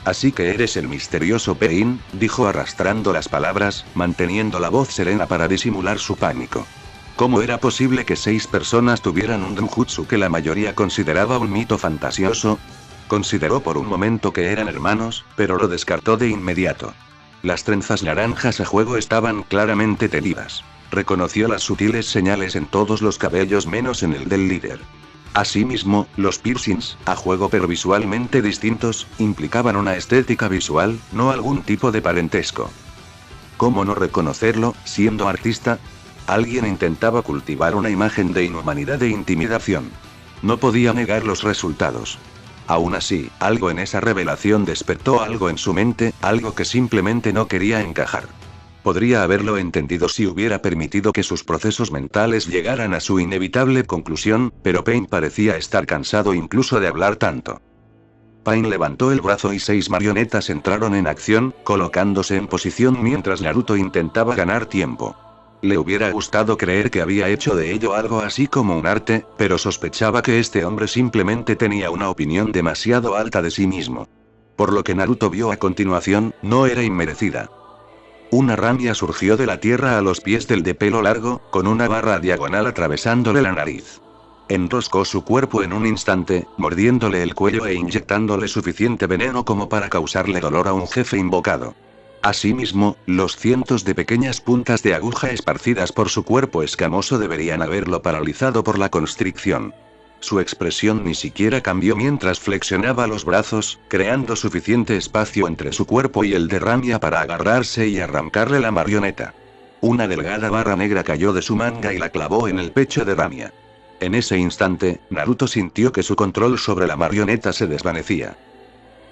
Así que eres el misterioso Pain, dijo arrastrando las palabras, manteniendo la voz serena para disimular su pánico. ¿Cómo era posible que 6 personas tuvieran un denjutsu que la mayoría consideraba un mito fantasioso? Consideró por un momento que eran hermanos, pero lo descartó de inmediato. Las trenzas naranjas a juego estaban claramente tenidas. Reconoció las sutiles señales en todos los cabellos menos en el del líder. Asimismo, los piercings, a juego pero visualmente distintos, implicaban una estética visual, no algún tipo de parentesco. ¿Cómo no reconocerlo, siendo artista? Alguien intentaba cultivar una imagen de inhumanidad e intimidación. No podía negar los resultados. Aún así, algo en esa revelación despertó algo en su mente, algo que simplemente no quería encajar. Podría haberlo entendido si hubiera permitido que sus procesos mentales llegaran a su inevitable conclusión, pero Pain parecía estar cansado incluso de hablar tanto. Pain levantó el brazo y 6 marionetas entraron en acción, colocándose en posición mientras Naruto intentaba ganar tiempo. Le hubiera gustado creer que había hecho de ello algo así como un arte, pero sospechaba que este hombre simplemente tenía una opinión demasiado alta de sí mismo. Por lo que Naruto vio a continuación, no era inmerecida. Una ramia surgió de la tierra a los pies del de pelo largo, con una barra diagonal atravesándole la nariz. Enroscó su cuerpo en un instante, mordiéndole el cuello e inyectándole suficiente veneno como para causarle dolor a un jefe invocado. Asimismo, los cientos de pequeñas puntas de aguja esparcidas por su cuerpo escamoso deberían haberlo paralizado por la constricción. Su expresión ni siquiera cambió mientras flexionaba los brazos, creando suficiente espacio entre su cuerpo y el de Ramia para agarrarse y arrancarle la marioneta. Una delgada barra negra cayó de su manga y la clavó en el pecho de Ramia. En ese instante, Naruto sintió que su control sobre la marioneta se desvanecía.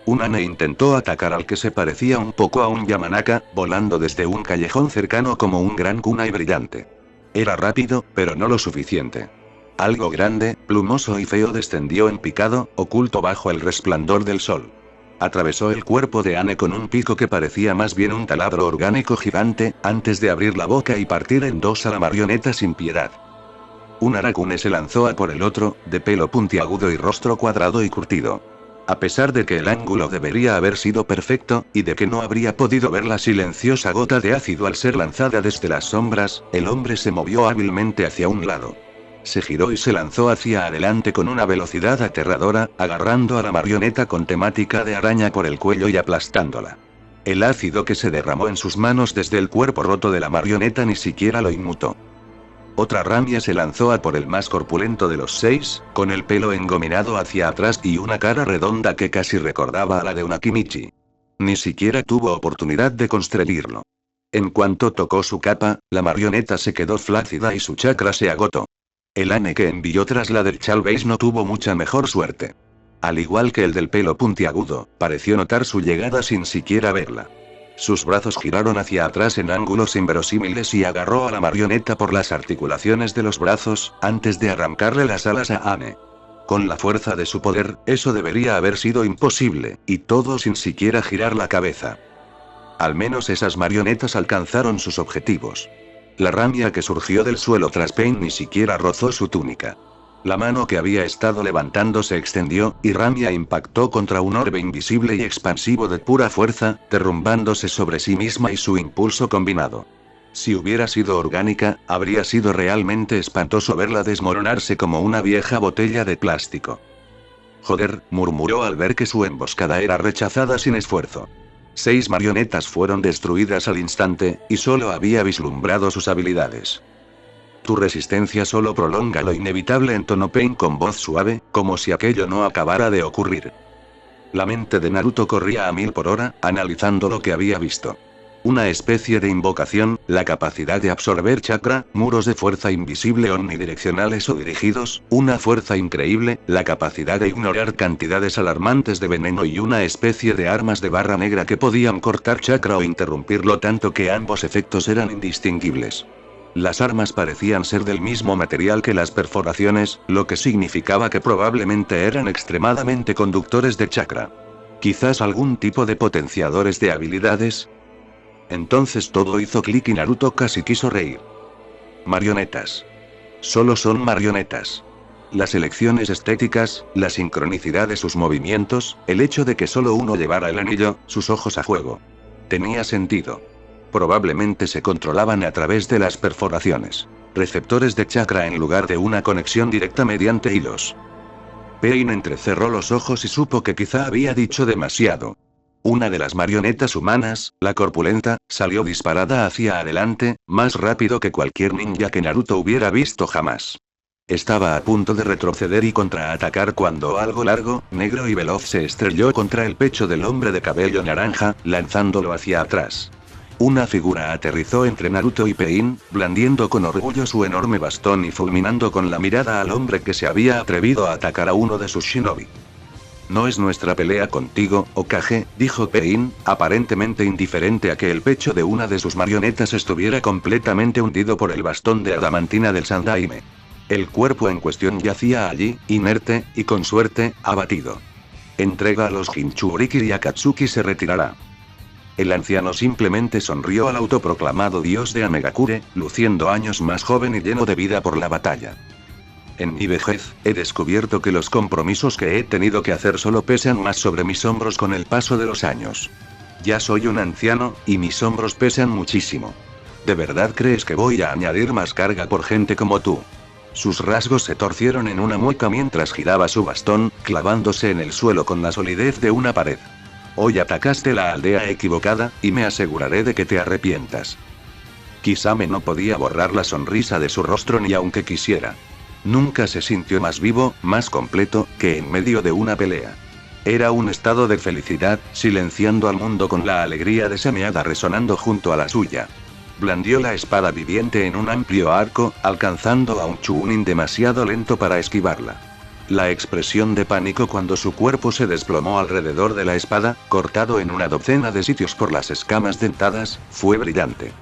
Un Ane intentó atacar al que se parecía un poco a un Yamanaka, volando desde un callejón cercano como un gran kunai brillante. Era rápido, pero no lo suficiente. Algo grande, plumoso y feo descendió en picado, oculto bajo el resplandor del sol. Atravesó el cuerpo de Ane con un pico que parecía más bien un taladro orgánico gigante, antes de abrir la boca y partir en dos a la marioneta sin piedad. Un Arakune se lanzó a por el otro, de pelo puntiagudo y rostro cuadrado y curtido. A pesar de que el ángulo debería haber sido perfecto, y de que no habría podido ver la silenciosa gota de ácido al ser lanzada desde las sombras, el hombre se movió hábilmente hacia un lado. Se giró y se lanzó hacia adelante con una velocidad aterradora, agarrando a la marioneta con temática de araña por el cuello y aplastándola. El ácido que se derramó en sus manos desde el cuerpo roto de la marioneta ni siquiera lo inmutó. Otra Ramia se lanzó a por el más corpulento de los 6, con el pelo engominado hacia atrás y una cara redonda que casi recordaba a la de una Kimichi. Ni siquiera tuvo oportunidad de constreñirlo. En cuanto tocó su capa, la marioneta se quedó flácida y su chakra se agotó. El Ane que envió tras la del Chalbase no tuvo mucha mejor suerte. Al igual que el del pelo puntiagudo, pareció notar su llegada sin siquiera verla. Sus brazos giraron hacia atrás en ángulos inverosímiles y agarró a la marioneta por las articulaciones de los brazos, antes de arrancarle las alas a Ane. Con la fuerza de su poder, eso debería haber sido imposible, y todo sin siquiera girar la cabeza. Al menos esas marionetas alcanzaron sus objetivos. La Ramia que surgió del suelo tras Pain ni siquiera rozó su túnica. La mano que había estado levantando se extendió, y Ramia impactó contra un orbe invisible y expansivo de pura fuerza, derrumbándose sobre sí misma y su impulso combinado. Si hubiera sido orgánica, habría sido realmente espantoso verla desmoronarse como una vieja botella de plástico. Joder, murmuró al ver que su emboscada era rechazada sin esfuerzo. 6 marionetas fueron destruidas al instante, y solo había vislumbrado sus habilidades. Tu resistencia solo prolonga lo inevitable, entonó Pain con voz suave, como si aquello no acabara de ocurrir. La mente de Naruto corría a 1000 por hora, analizando lo que había visto. Una especie de invocación, la capacidad de absorber chakra, muros de fuerza invisible omnidireccionales o dirigidos, una fuerza increíble, la capacidad de ignorar cantidades alarmantes de veneno y una especie de armas de barra negra que podían cortar chakra o interrumpirlo tanto que ambos efectos eran indistinguibles. Las armas parecían ser del mismo material que las perforaciones, lo que significaba que probablemente eran extremadamente conductores de chakra. Quizás algún tipo de potenciadores de habilidades. Entonces todo hizo clic y Naruto casi quiso reír. Marionetas. Solo son marionetas. Las elecciones estéticas, la sincronicidad de sus movimientos, el hecho de que solo uno llevara el anillo, sus ojos a juego. Tenía sentido. Probablemente se controlaban a través de las perforaciones. Receptores de chakra en lugar de una conexión directa mediante hilos. Pain entrecerró los ojos y supo que quizá había dicho demasiado. Una de las marionetas humanas, la corpulenta, salió disparada hacia adelante, más rápido que cualquier ninja que Naruto hubiera visto jamás. Estaba a punto de retroceder y contraatacar cuando algo largo, negro y veloz se estrelló contra el pecho del hombre de cabello naranja, lanzándolo hacia atrás. Una figura aterrizó entre Naruto y Pain, blandiendo con orgullo su enorme bastón y fulminando con la mirada al hombre que se había atrevido a atacar a uno de sus shinobi. No es nuestra pelea contigo, Hokage, dijo Pain, aparentemente indiferente a que el pecho de una de sus marionetas estuviera completamente hundido por el bastón de adamantina del Sandaime. El cuerpo en cuestión yacía allí, inerte, y con suerte, abatido. Entrega a los Jinchuriki y Akatsuki se retirará. El anciano simplemente sonrió al autoproclamado dios de Amegakure, luciendo años más joven y lleno de vida por la batalla. En mi vejez, he descubierto que los compromisos que he tenido que hacer solo pesan más sobre mis hombros con el paso de los años. Ya soy un anciano, y mis hombros pesan muchísimo. ¿De verdad crees que voy a añadir más carga por gente como tú? Sus rasgos se torcieron en una mueca mientras giraba su bastón, clavándose en el suelo con la solidez de una pared. Hoy atacaste la aldea equivocada, y me aseguraré de que te arrepientas. Kisame no podía borrar la sonrisa de su rostro ni aunque quisiera. Nunca se sintió más vivo, más completo, que en medio de una pelea. Era un estado de felicidad, silenciando al mundo con la alegría de Sameada resonando junto a la suya. Blandió la espada viviente en un amplio arco, alcanzando a un Chuunin demasiado lento para esquivarla. La expresión de pánico cuando su cuerpo se desplomó alrededor de la espada, cortado en una docena de sitios por las escamas dentadas, fue brillante.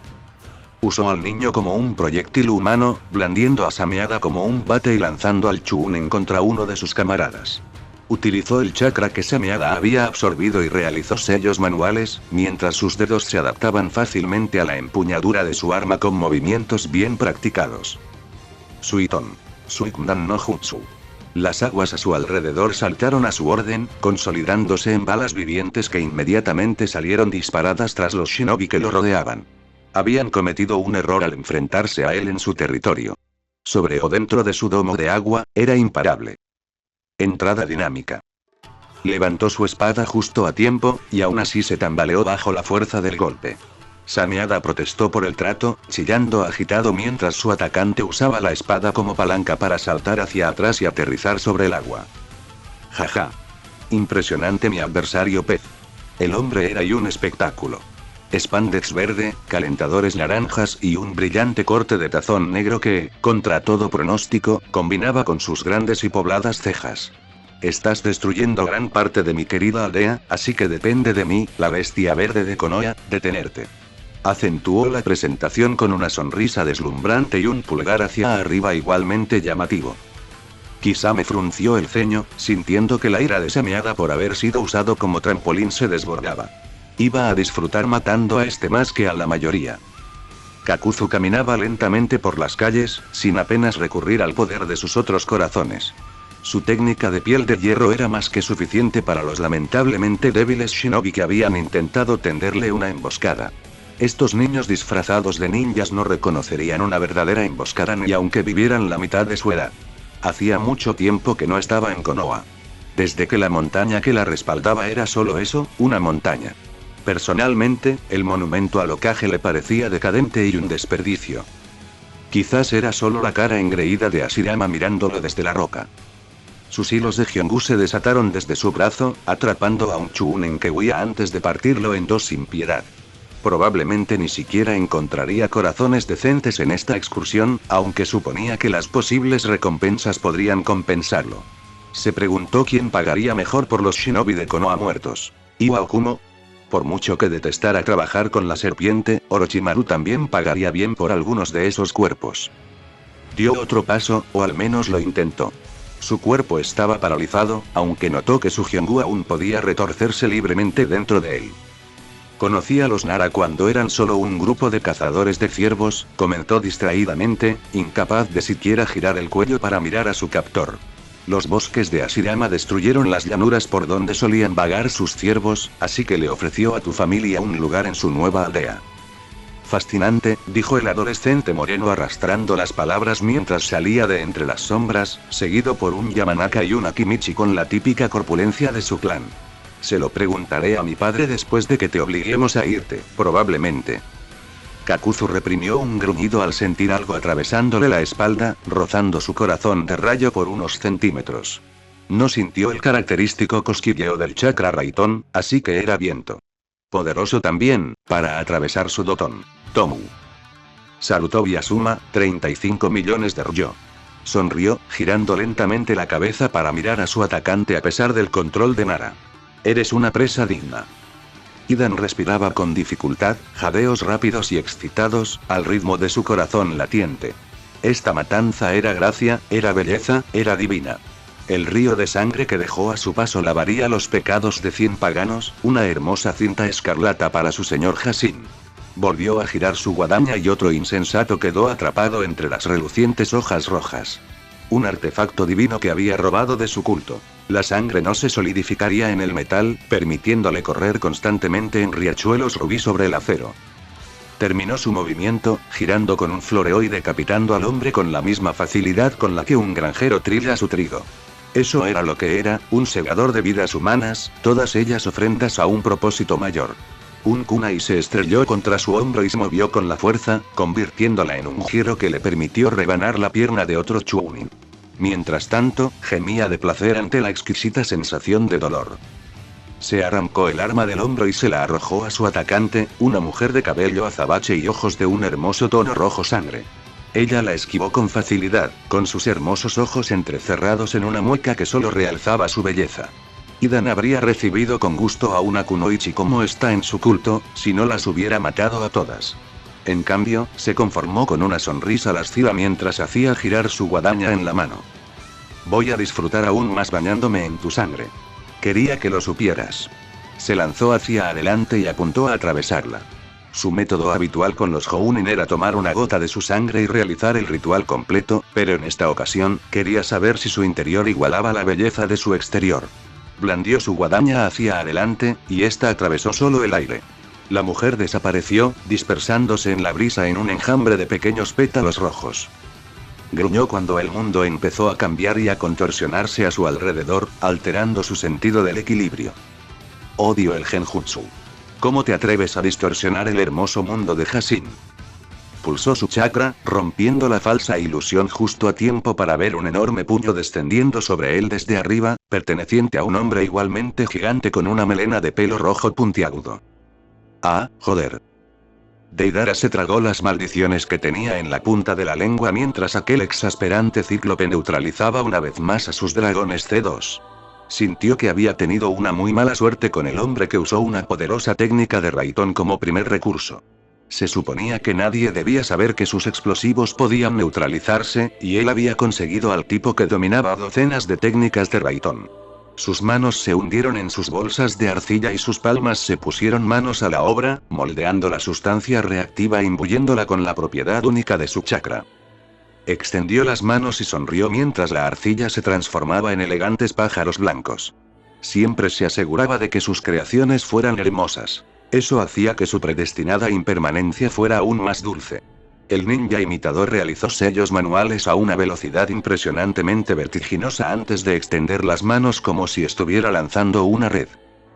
Usó al niño como un proyectil humano, blandiendo a Sameada como un bate y lanzando al Chuunin contra uno de sus camaradas. Utilizó el chakra que Sameada había absorbido y realizó sellos manuales, mientras sus dedos se adaptaban fácilmente a la empuñadura de su arma con movimientos bien practicados. Suiton. Suikundan no Jutsu. Las aguas a su alrededor saltaron a su orden, consolidándose en balas vivientes que inmediatamente salieron disparadas tras los shinobi que lo rodeaban. Habían cometido un error al enfrentarse a él en su territorio. Sobre o dentro de su domo de agua, era imparable. Entrada dinámica. Levantó su espada justo a tiempo, y aún así se tambaleó bajo la fuerza del golpe. Sameada protestó por el trato, chillando agitado mientras su atacante usaba la espada como palanca para saltar hacia atrás y aterrizar sobre el agua. Jaja. Impresionante mi adversario pez. El hombre era y un espectáculo. Spandex verde, calentadores naranjas y un brillante corte de tazón negro que, contra todo pronóstico, combinaba con sus grandes y pobladas cejas. Estás destruyendo gran parte de mi querida aldea, así que depende de mí, la bestia verde de Konoha, detenerte. Acentuó la presentación con una sonrisa deslumbrante y un pulgar hacia arriba igualmente llamativo. Kisame frunció el ceño, sintiendo que la ira de Sameada por haber sido usado como trampolín se desbordaba. Iba a disfrutar matando a este más que a la mayoría. Kakuzu caminaba lentamente por las calles, sin apenas recurrir al poder de sus otros corazones. Su técnica de piel de hierro era más que suficiente para los lamentablemente débiles shinobi que habían intentado tenderle una emboscada. Estos niños disfrazados de ninjas no reconocerían una verdadera emboscada ni aunque vivieran la mitad de su edad. Hacía mucho tiempo que no estaba en Konoha. Desde que la montaña que la respaldaba era solo eso, una montaña. Personalmente, el monumento al Hokage le parecía decadente y un desperdicio. Quizás era solo la cara engreída de Hashirama mirándolo desde la roca. Sus hilos de Hyongu se desataron desde su brazo, atrapando a un Chuunin que huía antes de partirlo en dos sin piedad. Probablemente ni siquiera encontraría corazones decentes en esta excursión, aunque suponía que las posibles recompensas podrían compensarlo. Se preguntó quién pagaría mejor por los shinobi de Konoha muertos. ¿Iwa o Kumo? Por mucho que detestara trabajar con la serpiente, Orochimaru también pagaría bien por algunos de esos cuerpos. Dio otro paso, o al menos lo intentó. Su cuerpo estaba paralizado, aunque notó que su Hyongu aún podía retorcerse libremente dentro de él. Conocí a los Nara cuando eran solo un grupo de cazadores de ciervos, comentó distraídamente, incapaz de siquiera girar el cuello para mirar a su captor. Los bosques de Hashirama destruyeron las llanuras por donde solían vagar sus ciervos, así que le ofreció a tu familia un lugar en su nueva aldea. Fascinante, dijo el adolescente moreno arrastrando las palabras mientras salía de entre las sombras, seguido por un Yamanaka y un Akimichi con la típica corpulencia de su clan. Se lo preguntaré a mi padre después de que te obliguemos a irte, probablemente. Kakuzu reprimió un gruñido al sentir algo atravesándole la espalda, rozando su corazón de rayo por unos centímetros. No sintió el característico cosquilleo del chakra Raitón, así que era viento. Poderoso también, para atravesar su dotón. Tomu. Salutó Asuma, 35 millones de ryo. Sonrió, girando lentamente la cabeza para mirar a su atacante a pesar del control de Nara. Eres una presa digna. Idan respiraba con dificultad, jadeos rápidos y excitados, al ritmo de su corazón latiente. Esta matanza era gracia, era belleza, era divina. El río de sangre que dejó a su paso lavaría los pecados de 100 paganos, una hermosa cinta escarlata para su señor Hashin. Volvió a girar su guadaña y otro insensato quedó atrapado entre las relucientes hojas rojas. Un artefacto divino que había robado de su culto. La sangre no se solidificaría en el metal, permitiéndole correr constantemente en riachuelos rubí sobre el acero. Terminó su movimiento, girando con un floreo y decapitando al hombre con la misma facilidad con la que un granjero trilla su trigo. Eso era lo que era, un segador de vidas humanas, todas ellas ofrendas a un propósito mayor. Un kunai se estrelló contra su hombro y se movió con la fuerza, convirtiéndola en un giro que le permitió rebanar la pierna de otro Chuunin. Mientras tanto, gemía de placer ante la exquisita sensación de dolor. Se arrancó el arma del hombro y se la arrojó a su atacante, una mujer de cabello azabache y ojos de un hermoso tono rojo sangre. Ella la esquivó con facilidad, con sus hermosos ojos entrecerrados en una mueca que solo realzaba su belleza. Idan habría recibido con gusto a una kunoichi como está en su culto, si no las hubiera matado a todas. En cambio, se conformó con una sonrisa lasciva mientras hacía girar su guadaña en la mano. Voy a disfrutar aún más bañándome en tu sangre. Quería que lo supieras. Se lanzó hacia adelante y apuntó a atravesarla. Su método habitual con los Jounin era tomar una gota de su sangre y realizar el ritual completo, pero en esta ocasión, quería saber si su interior igualaba la belleza de su exterior. Blandió su guadaña hacia adelante, y ésta atravesó solo el aire. La mujer desapareció, dispersándose en la brisa en un enjambre de pequeños pétalos rojos. Gruñó cuando el mundo empezó a cambiar y a contorsionarse a su alrededor, alterando su sentido del equilibrio. Odio el genjutsu. ¿Cómo te atreves a distorsionar el hermoso mundo de Hashin? Pulsó su chakra, rompiendo la falsa ilusión justo a tiempo para ver un enorme puño descendiendo sobre él desde arriba, perteneciente a un hombre igualmente gigante con una melena de pelo rojo puntiagudo. Ah, joder. Deidara se tragó las maldiciones que tenía en la punta de la lengua mientras aquel exasperante cíclope neutralizaba una vez más a sus dragones C2. Sintió que había tenido una muy mala suerte con el hombre que usó una poderosa técnica de Raitón como primer recurso. Se suponía que nadie debía saber que sus explosivos podían neutralizarse, y él había conseguido al tipo que dominaba docenas de técnicas de Raitón. Sus manos se hundieron en sus bolsas de arcilla y sus palmas se pusieron manos a la obra, moldeando la sustancia reactiva e imbuyéndola con la propiedad única de su chakra. Extendió las manos y sonrió mientras la arcilla se transformaba en elegantes pájaros blancos. Siempre se aseguraba de que sus creaciones fueran hermosas. Eso hacía que su predestinada impermanencia fuera aún más dulce. El ninja imitador realizó sellos manuales a una velocidad impresionantemente vertiginosa antes de extender las manos como si estuviera lanzando una red.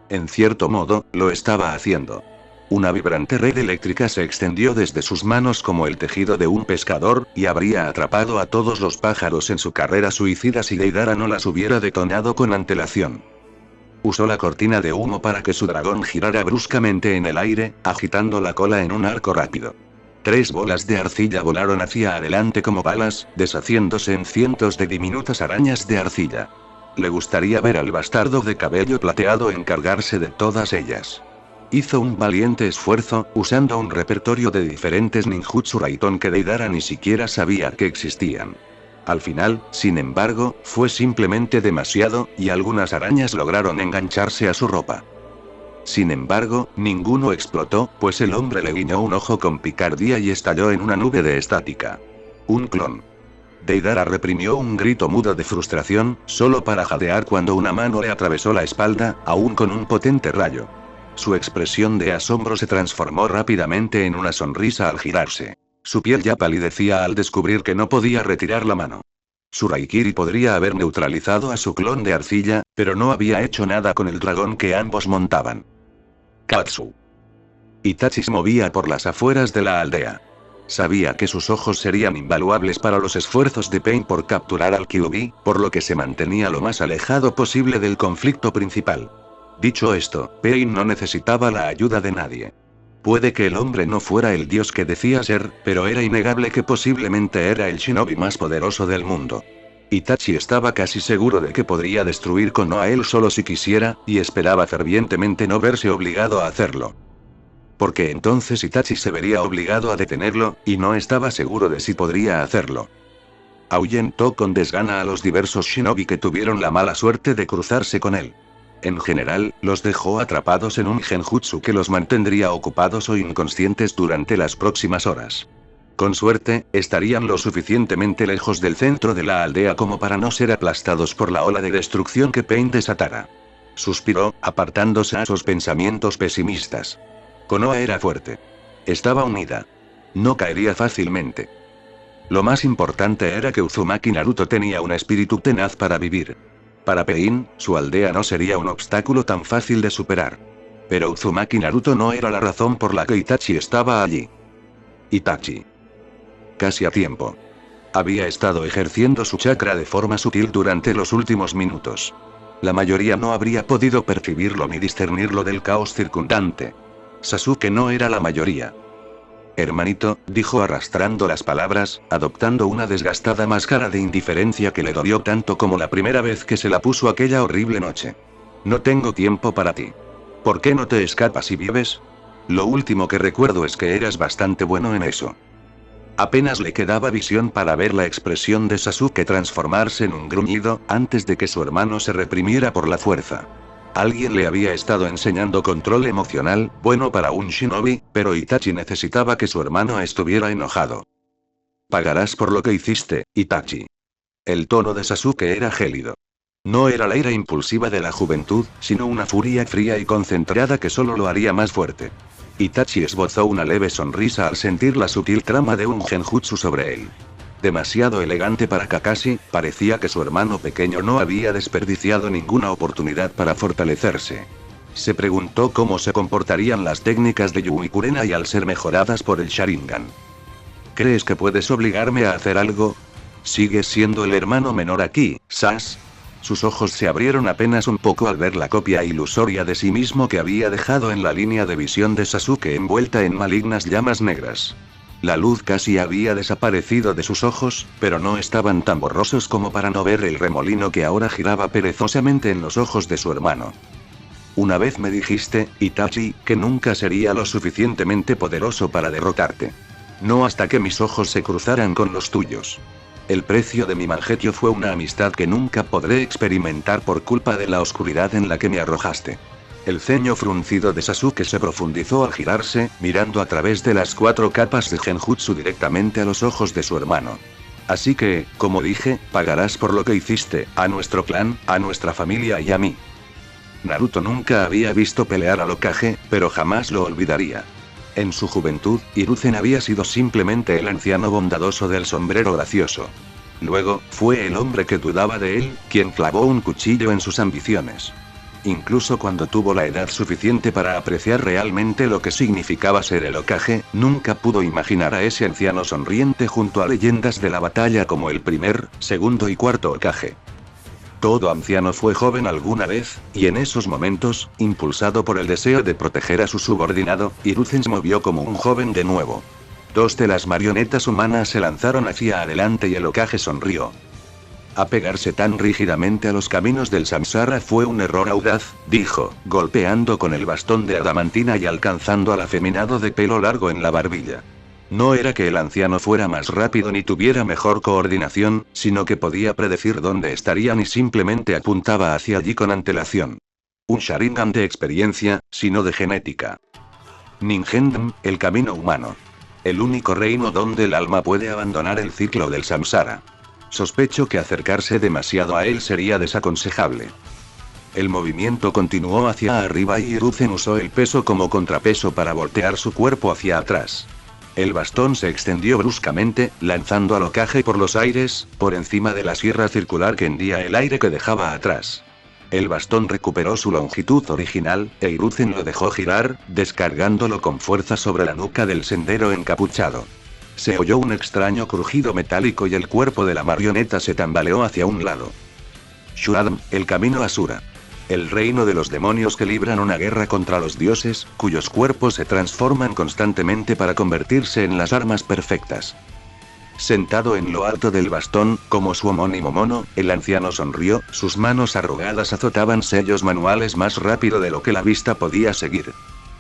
En cierto modo, lo estaba haciendo. Una vibrante red eléctrica se extendió desde sus manos como el tejido de un pescador, y habría atrapado a todos los pájaros en su carrera suicida si Deidara no las hubiera detonado con antelación. Usó la cortina de humo para que su dragón girara bruscamente en el aire, agitando la cola en un arco rápido. 3 bolas de arcilla volaron hacia adelante como balas, deshaciéndose en cientos de diminutas arañas de arcilla. Le gustaría ver al bastardo de cabello plateado encargarse de todas ellas. Hizo un valiente esfuerzo, usando un repertorio de diferentes ninjutsu Raitón que Deidara ni siquiera sabía que existían. Al final, sin embargo, fue simplemente demasiado, y algunas arañas lograron engancharse a su ropa. Sin embargo, ninguno explotó, pues el hombre le guiñó un ojo con picardía y estalló en una nube de estática. Un clon. Deidara reprimió un grito mudo de frustración, solo para jadear cuando una mano le atravesó la espalda, aún con un potente rayo. Su expresión de asombro se transformó rápidamente en una sonrisa al girarse. Su piel ya palidecía al descubrir que no podía retirar la mano. Su Raikiri podría haber neutralizado a su clon de arcilla, pero no había hecho nada con el dragón que ambos montaban. Katsu. Itachi se movía por las afueras de la aldea. Sabía que sus ojos serían invaluables para los esfuerzos de Pain por capturar al Kyuubi, por lo que se mantenía lo más alejado posible del conflicto principal. Dicho esto, Pain no necesitaba la ayuda de nadie. Puede que el hombre no fuera el dios que decía ser, pero era innegable que posiblemente era el shinobi más poderoso del mundo. Itachi estaba casi seguro de que podría destruir Konoha él solo si quisiera, y esperaba fervientemente no verse obligado a hacerlo. Porque entonces Itachi se vería obligado a detenerlo, y no estaba seguro de si podría hacerlo. Ahuyentó con desgana a los diversos shinobi que tuvieron la mala suerte de cruzarse con él. En general, los dejó atrapados en un genjutsu que los mantendría ocupados o inconscientes durante las próximas horas. Con suerte, estarían lo suficientemente lejos del centro de la aldea como para no ser aplastados por la ola de destrucción que Pain desatara. Suspiró, apartándose a esos pensamientos pesimistas. Konoha era fuerte. Estaba unida. No caería fácilmente. Lo más importante era que Uzumaki Naruto tenía un espíritu tenaz para vivir. Para Pain, su aldea no sería un obstáculo tan fácil de superar. Pero Uzumaki Naruto no era la razón por la que Itachi estaba allí. Itachi. Casi a tiempo. Había estado ejerciendo su chakra de forma sutil durante los últimos minutos. La mayoría no habría podido percibirlo ni discernirlo del caos circundante. Sasuke no era la mayoría. Hermanito, dijo arrastrando las palabras, adoptando una desgastada máscara de indiferencia que le dolió tanto como la primera vez que se la puso aquella horrible noche. No tengo tiempo para ti. ¿Por qué no te escapas y vives? Lo último que recuerdo es que eras bastante bueno en eso. Apenas le quedaba visión para ver la expresión de Sasuke transformarse en un gruñido, antes de que su hermano se reprimiera por la fuerza. Alguien le había estado enseñando control emocional, bueno para un shinobi, pero Itachi necesitaba que su hermano estuviera enojado. Pagarás por lo que hiciste, Itachi. El tono de Sasuke era gélido. No era la ira impulsiva de la juventud, sino una furia fría y concentrada que solo lo haría más fuerte. Itachi esbozó una leve sonrisa al sentir la sutil trama de un genjutsu sobre él. Demasiado elegante para Kakashi, parecía que su hermano pequeño no había desperdiciado ninguna oportunidad para fortalecerse. Se preguntó cómo se comportarían las técnicas de Yui Kurenai al ser mejoradas por el Sharingan. ¿Crees que puedes obligarme a hacer algo? Sigues siendo el hermano menor aquí, Sas. Sus ojos se abrieron apenas un poco al ver la copia ilusoria de sí mismo que había dejado en la línea de visión de Sasuke envuelta en malignas llamas negras. La luz casi había desaparecido de sus ojos, pero no estaban tan borrosos como para no ver el remolino que ahora giraba perezosamente en los ojos de su hermano. Una vez me dijiste, Itachi, que nunca sería lo suficientemente poderoso para derrotarte. No hasta que mis ojos se cruzaran con los tuyos. El precio de mi Mangekyō fue una amistad que nunca podré experimentar por culpa de la oscuridad en la que me arrojaste. El ceño fruncido de Sasuke se profundizó al girarse, mirando a través de las 4 capas de Genjutsu directamente a los ojos de su hermano. Así que, como dije, pagarás por lo que hiciste, a nuestro clan, a nuestra familia y a mí. Naruto nunca había visto pelear al Hokage, pero jamás lo olvidaría. En su juventud, Hiruzen había sido simplemente el anciano bondadoso del sombrero gracioso. Luego, fue el hombre que dudaba de él, quien clavó un cuchillo en sus ambiciones. Incluso cuando tuvo la edad suficiente para apreciar realmente lo que significaba ser el Hokage, nunca pudo imaginar a ese anciano sonriente junto a leyendas de la batalla como el primer, segundo y cuarto Hokage. Todo anciano fue joven alguna vez, y en esos momentos, impulsado por el deseo de proteger a su subordinado, Hiruzen se movió como un joven de nuevo. 2 de las marionetas humanas se lanzaron hacia adelante y el Hokage sonrió. Apegarse tan rígidamente a los caminos del samsara fue un error audaz, dijo, golpeando con el bastón de adamantina y alcanzando al afeminado de pelo largo en la barbilla. No era que el anciano fuera más rápido ni tuviera mejor coordinación, sino que podía predecir dónde estarían y simplemente apuntaba hacia allí con antelación. Un Sharingan de experiencia, sino de genética. Ninjendem, el camino humano. El único reino donde el alma puede abandonar el ciclo del samsara. Sospecho que acercarse demasiado a él sería desaconsejable. El movimiento continuó hacia arriba y Hiruzen usó el peso como contrapeso para voltear su cuerpo hacia atrás. El bastón se extendió bruscamente, lanzando al Hokage por los aires, por encima de la sierra circular que hendía el aire que dejaba atrás. El bastón recuperó su longitud original, e Hiruzen lo dejó girar, descargándolo con fuerza sobre la nuca del sendero encapuchado. Se oyó un extraño crujido metálico y el cuerpo de la marioneta se tambaleó hacia un lado. Shuadam, el camino Asura. El reino de los demonios que libran una guerra contra los dioses, cuyos cuerpos se transforman constantemente para convertirse en las armas perfectas. Sentado en lo alto del bastón, como su homónimo mono, el anciano sonrió, sus manos arrugadas azotaban sellos manuales más rápido de lo que la vista podía seguir.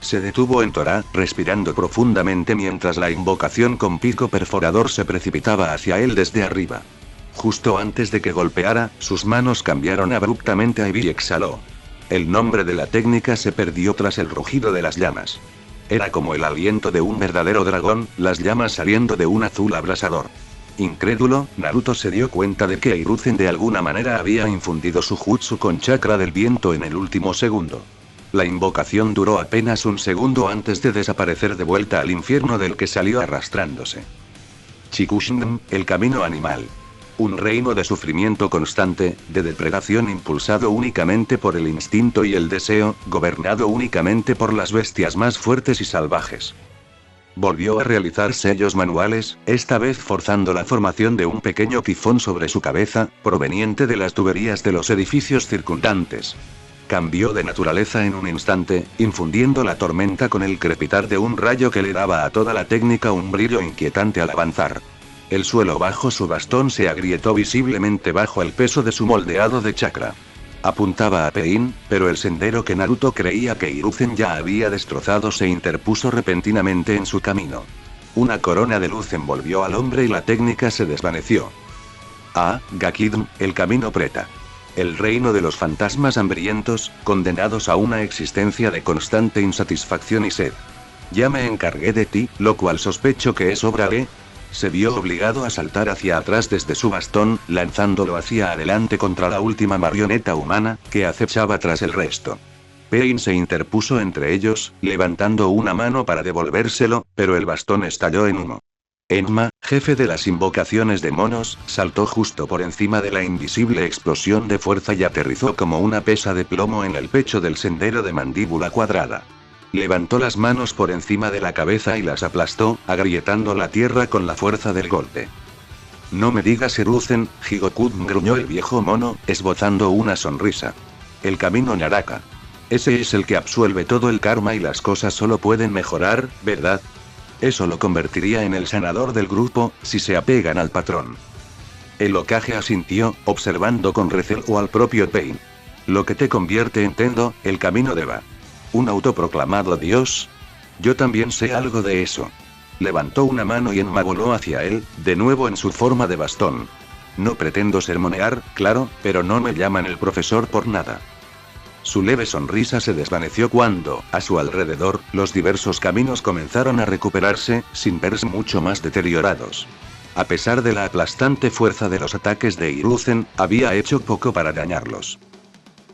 Se detuvo en Torá, respirando profundamente mientras la invocación con pico perforador se precipitaba hacia él desde arriba. Justo antes de que golpeara, sus manos cambiaron abruptamente a Ibi y exhaló. El nombre de la técnica se perdió tras el rugido de las llamas. Era como el aliento de un verdadero dragón, las llamas saliendo de un azul abrasador. Incrédulo, Naruto se dio cuenta de que Hiruzen de alguna manera había infundido su jutsu con chakra del viento en el último segundo. La invocación duró apenas un segundo antes de desaparecer de vuelta al infierno del que salió arrastrándose. Chikushin, el camino animal. Un reino de sufrimiento constante, de depredación impulsado únicamente por el instinto y el deseo, gobernado únicamente por las bestias más fuertes y salvajes. Volvió a realizar sellos manuales, esta vez forzando la formación de un pequeño tifón sobre su cabeza, proveniente de las tuberías de los edificios circundantes. Cambió de naturaleza en un instante, infundiendo la tormenta con el crepitar de un rayo que le daba a toda la técnica un brillo inquietante al avanzar. El suelo bajo su bastón se agrietó visiblemente bajo el peso de su moldeado de chakra. Apuntaba a Pain, pero el sendero que Naruto creía que Hiruzen ya había destrozado se interpuso repentinamente en su camino. Una corona de luz envolvió al hombre y la técnica se desvaneció. Ah, Gakidn, el camino preta. El reino de los fantasmas hambrientos, condenados a una existencia de constante insatisfacción y sed. Ya me encargué de ti, lo cual sospecho que es obra de... Se vio obligado a saltar hacia atrás desde su bastón, lanzándolo hacia adelante contra la última marioneta humana, que acechaba tras el resto. Pain se interpuso entre ellos, levantando una mano para devolvérselo, pero el bastón estalló en humo. Enma, jefe de las invocaciones de monos, saltó justo por encima de la invisible explosión de fuerza y aterrizó como una pesa de plomo en el pecho del sendero de mandíbula cuadrada. Levantó las manos por encima de la cabeza y las aplastó, agrietando la tierra con la fuerza del golpe. No me digas Hiruzen, Higokun, gruñó el viejo mono, esbozando una sonrisa. El camino Naraka. Ese es el que absuelve todo el karma y las cosas solo pueden mejorar, ¿verdad? Eso lo convertiría en el sanador del grupo, si se apegan al patrón. El Hokage asintió, observando con recelo al propio Pain. Lo que te convierte en Tendo, el camino de Va. ¿Un autoproclamado dios? Yo también sé algo de eso. Levantó una mano y Enma voló hacia él, de nuevo en su forma de bastón. No pretendo sermonear, claro, pero no me llaman el profesor por nada. Su leve sonrisa se desvaneció cuando, a su alrededor, los diversos caminos comenzaron a recuperarse, sin verse mucho más deteriorados. A pesar de la aplastante fuerza de los ataques de Hiruzen, había hecho poco para dañarlos.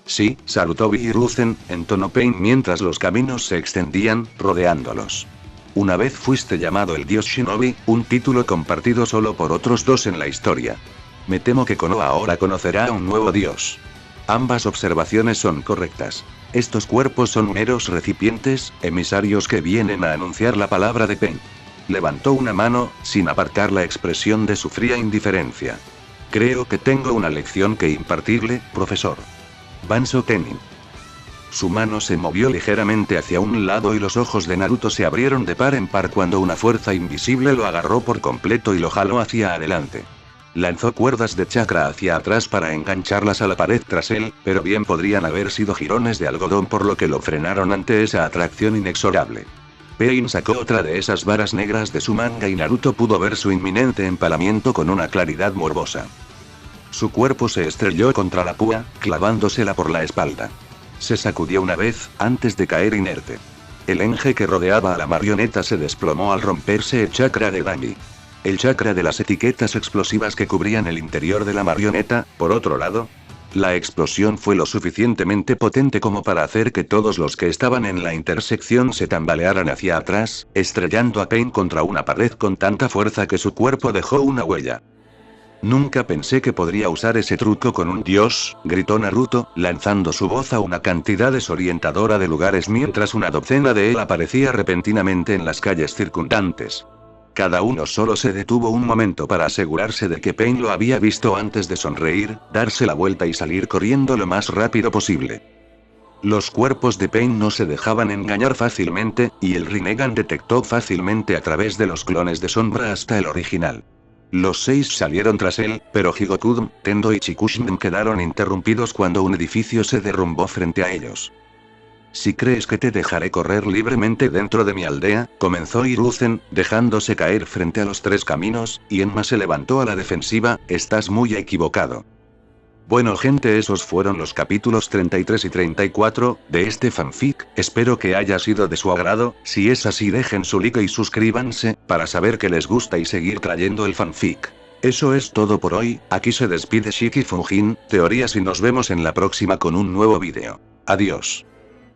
Sí, salutó Hiruzen, entonó Pain mientras los caminos se extendían, rodeándolos. Una vez fuiste llamado el dios Shinobi, un título compartido solo por otros dos en la historia. Me temo que Konoha ahora conocerá a un nuevo dios. Ambas observaciones son correctas. Estos cuerpos son meros recipientes, emisarios que vienen a anunciar la palabra de Pain. Levantó una mano, sin apartar la expresión de su fría indiferencia. Creo que tengo una lección que impartirle, profesor. Banzo Tenin. Su mano se movió ligeramente hacia un lado y los ojos de Naruto se abrieron de par en par cuando una fuerza invisible lo agarró por completo y lo jaló hacia adelante. Lanzó cuerdas de chakra hacia atrás para engancharlas a la pared tras él, pero bien podrían haber sido jirones de algodón por lo que lo frenaron ante esa atracción inexorable. Pain sacó otra de esas varas negras de su manga y Naruto pudo ver su inminente empalamiento con una claridad morbosa. Su cuerpo se estrelló contra la púa, clavándosela por la espalda. Se sacudió una vez, antes de caer inerte. El enje que rodeaba a la marioneta se desplomó al romperse el chakra de Dami. El chakra de las etiquetas explosivas que cubrían el interior de la marioneta, por otro lado. La explosión fue lo suficientemente potente como para hacer que todos los que estaban en la intersección se tambalearan hacia atrás, estrellando a Pain contra una pared con tanta fuerza que su cuerpo dejó una huella. Nunca pensé que podría usar ese truco con un dios, gritó Naruto, lanzando su voz a una cantidad desorientadora de lugares mientras una docena de él aparecía repentinamente en las calles circundantes. Cada uno solo se detuvo un momento para asegurarse de que Pain lo había visto antes de sonreír, darse la vuelta y salir corriendo lo más rápido posible. Los cuerpos de Pain no se dejaban engañar fácilmente, y el Rinnegan detectó fácilmente a través de los clones de sombra hasta el original. Los 6 salieron tras él, pero Higokun, Tendo y Chikushin quedaron interrumpidos cuando un edificio se derrumbó frente a ellos. Si crees que te dejaré correr libremente dentro de mi aldea, comenzó Hiruzen, dejándose caer frente a los 3 caminos, y Enma se levantó a la defensiva, estás muy equivocado. Bueno gente, esos fueron los capítulos 33 y 34, de este fanfic, espero que haya sido de su agrado, si es así dejen su like y suscríbanse, para saber que les gusta y seguir trayendo el fanfic. Eso es todo por hoy, aquí se despide Shiki Fujin, teorías y nos vemos en la próxima con un nuevo vídeo. Adiós.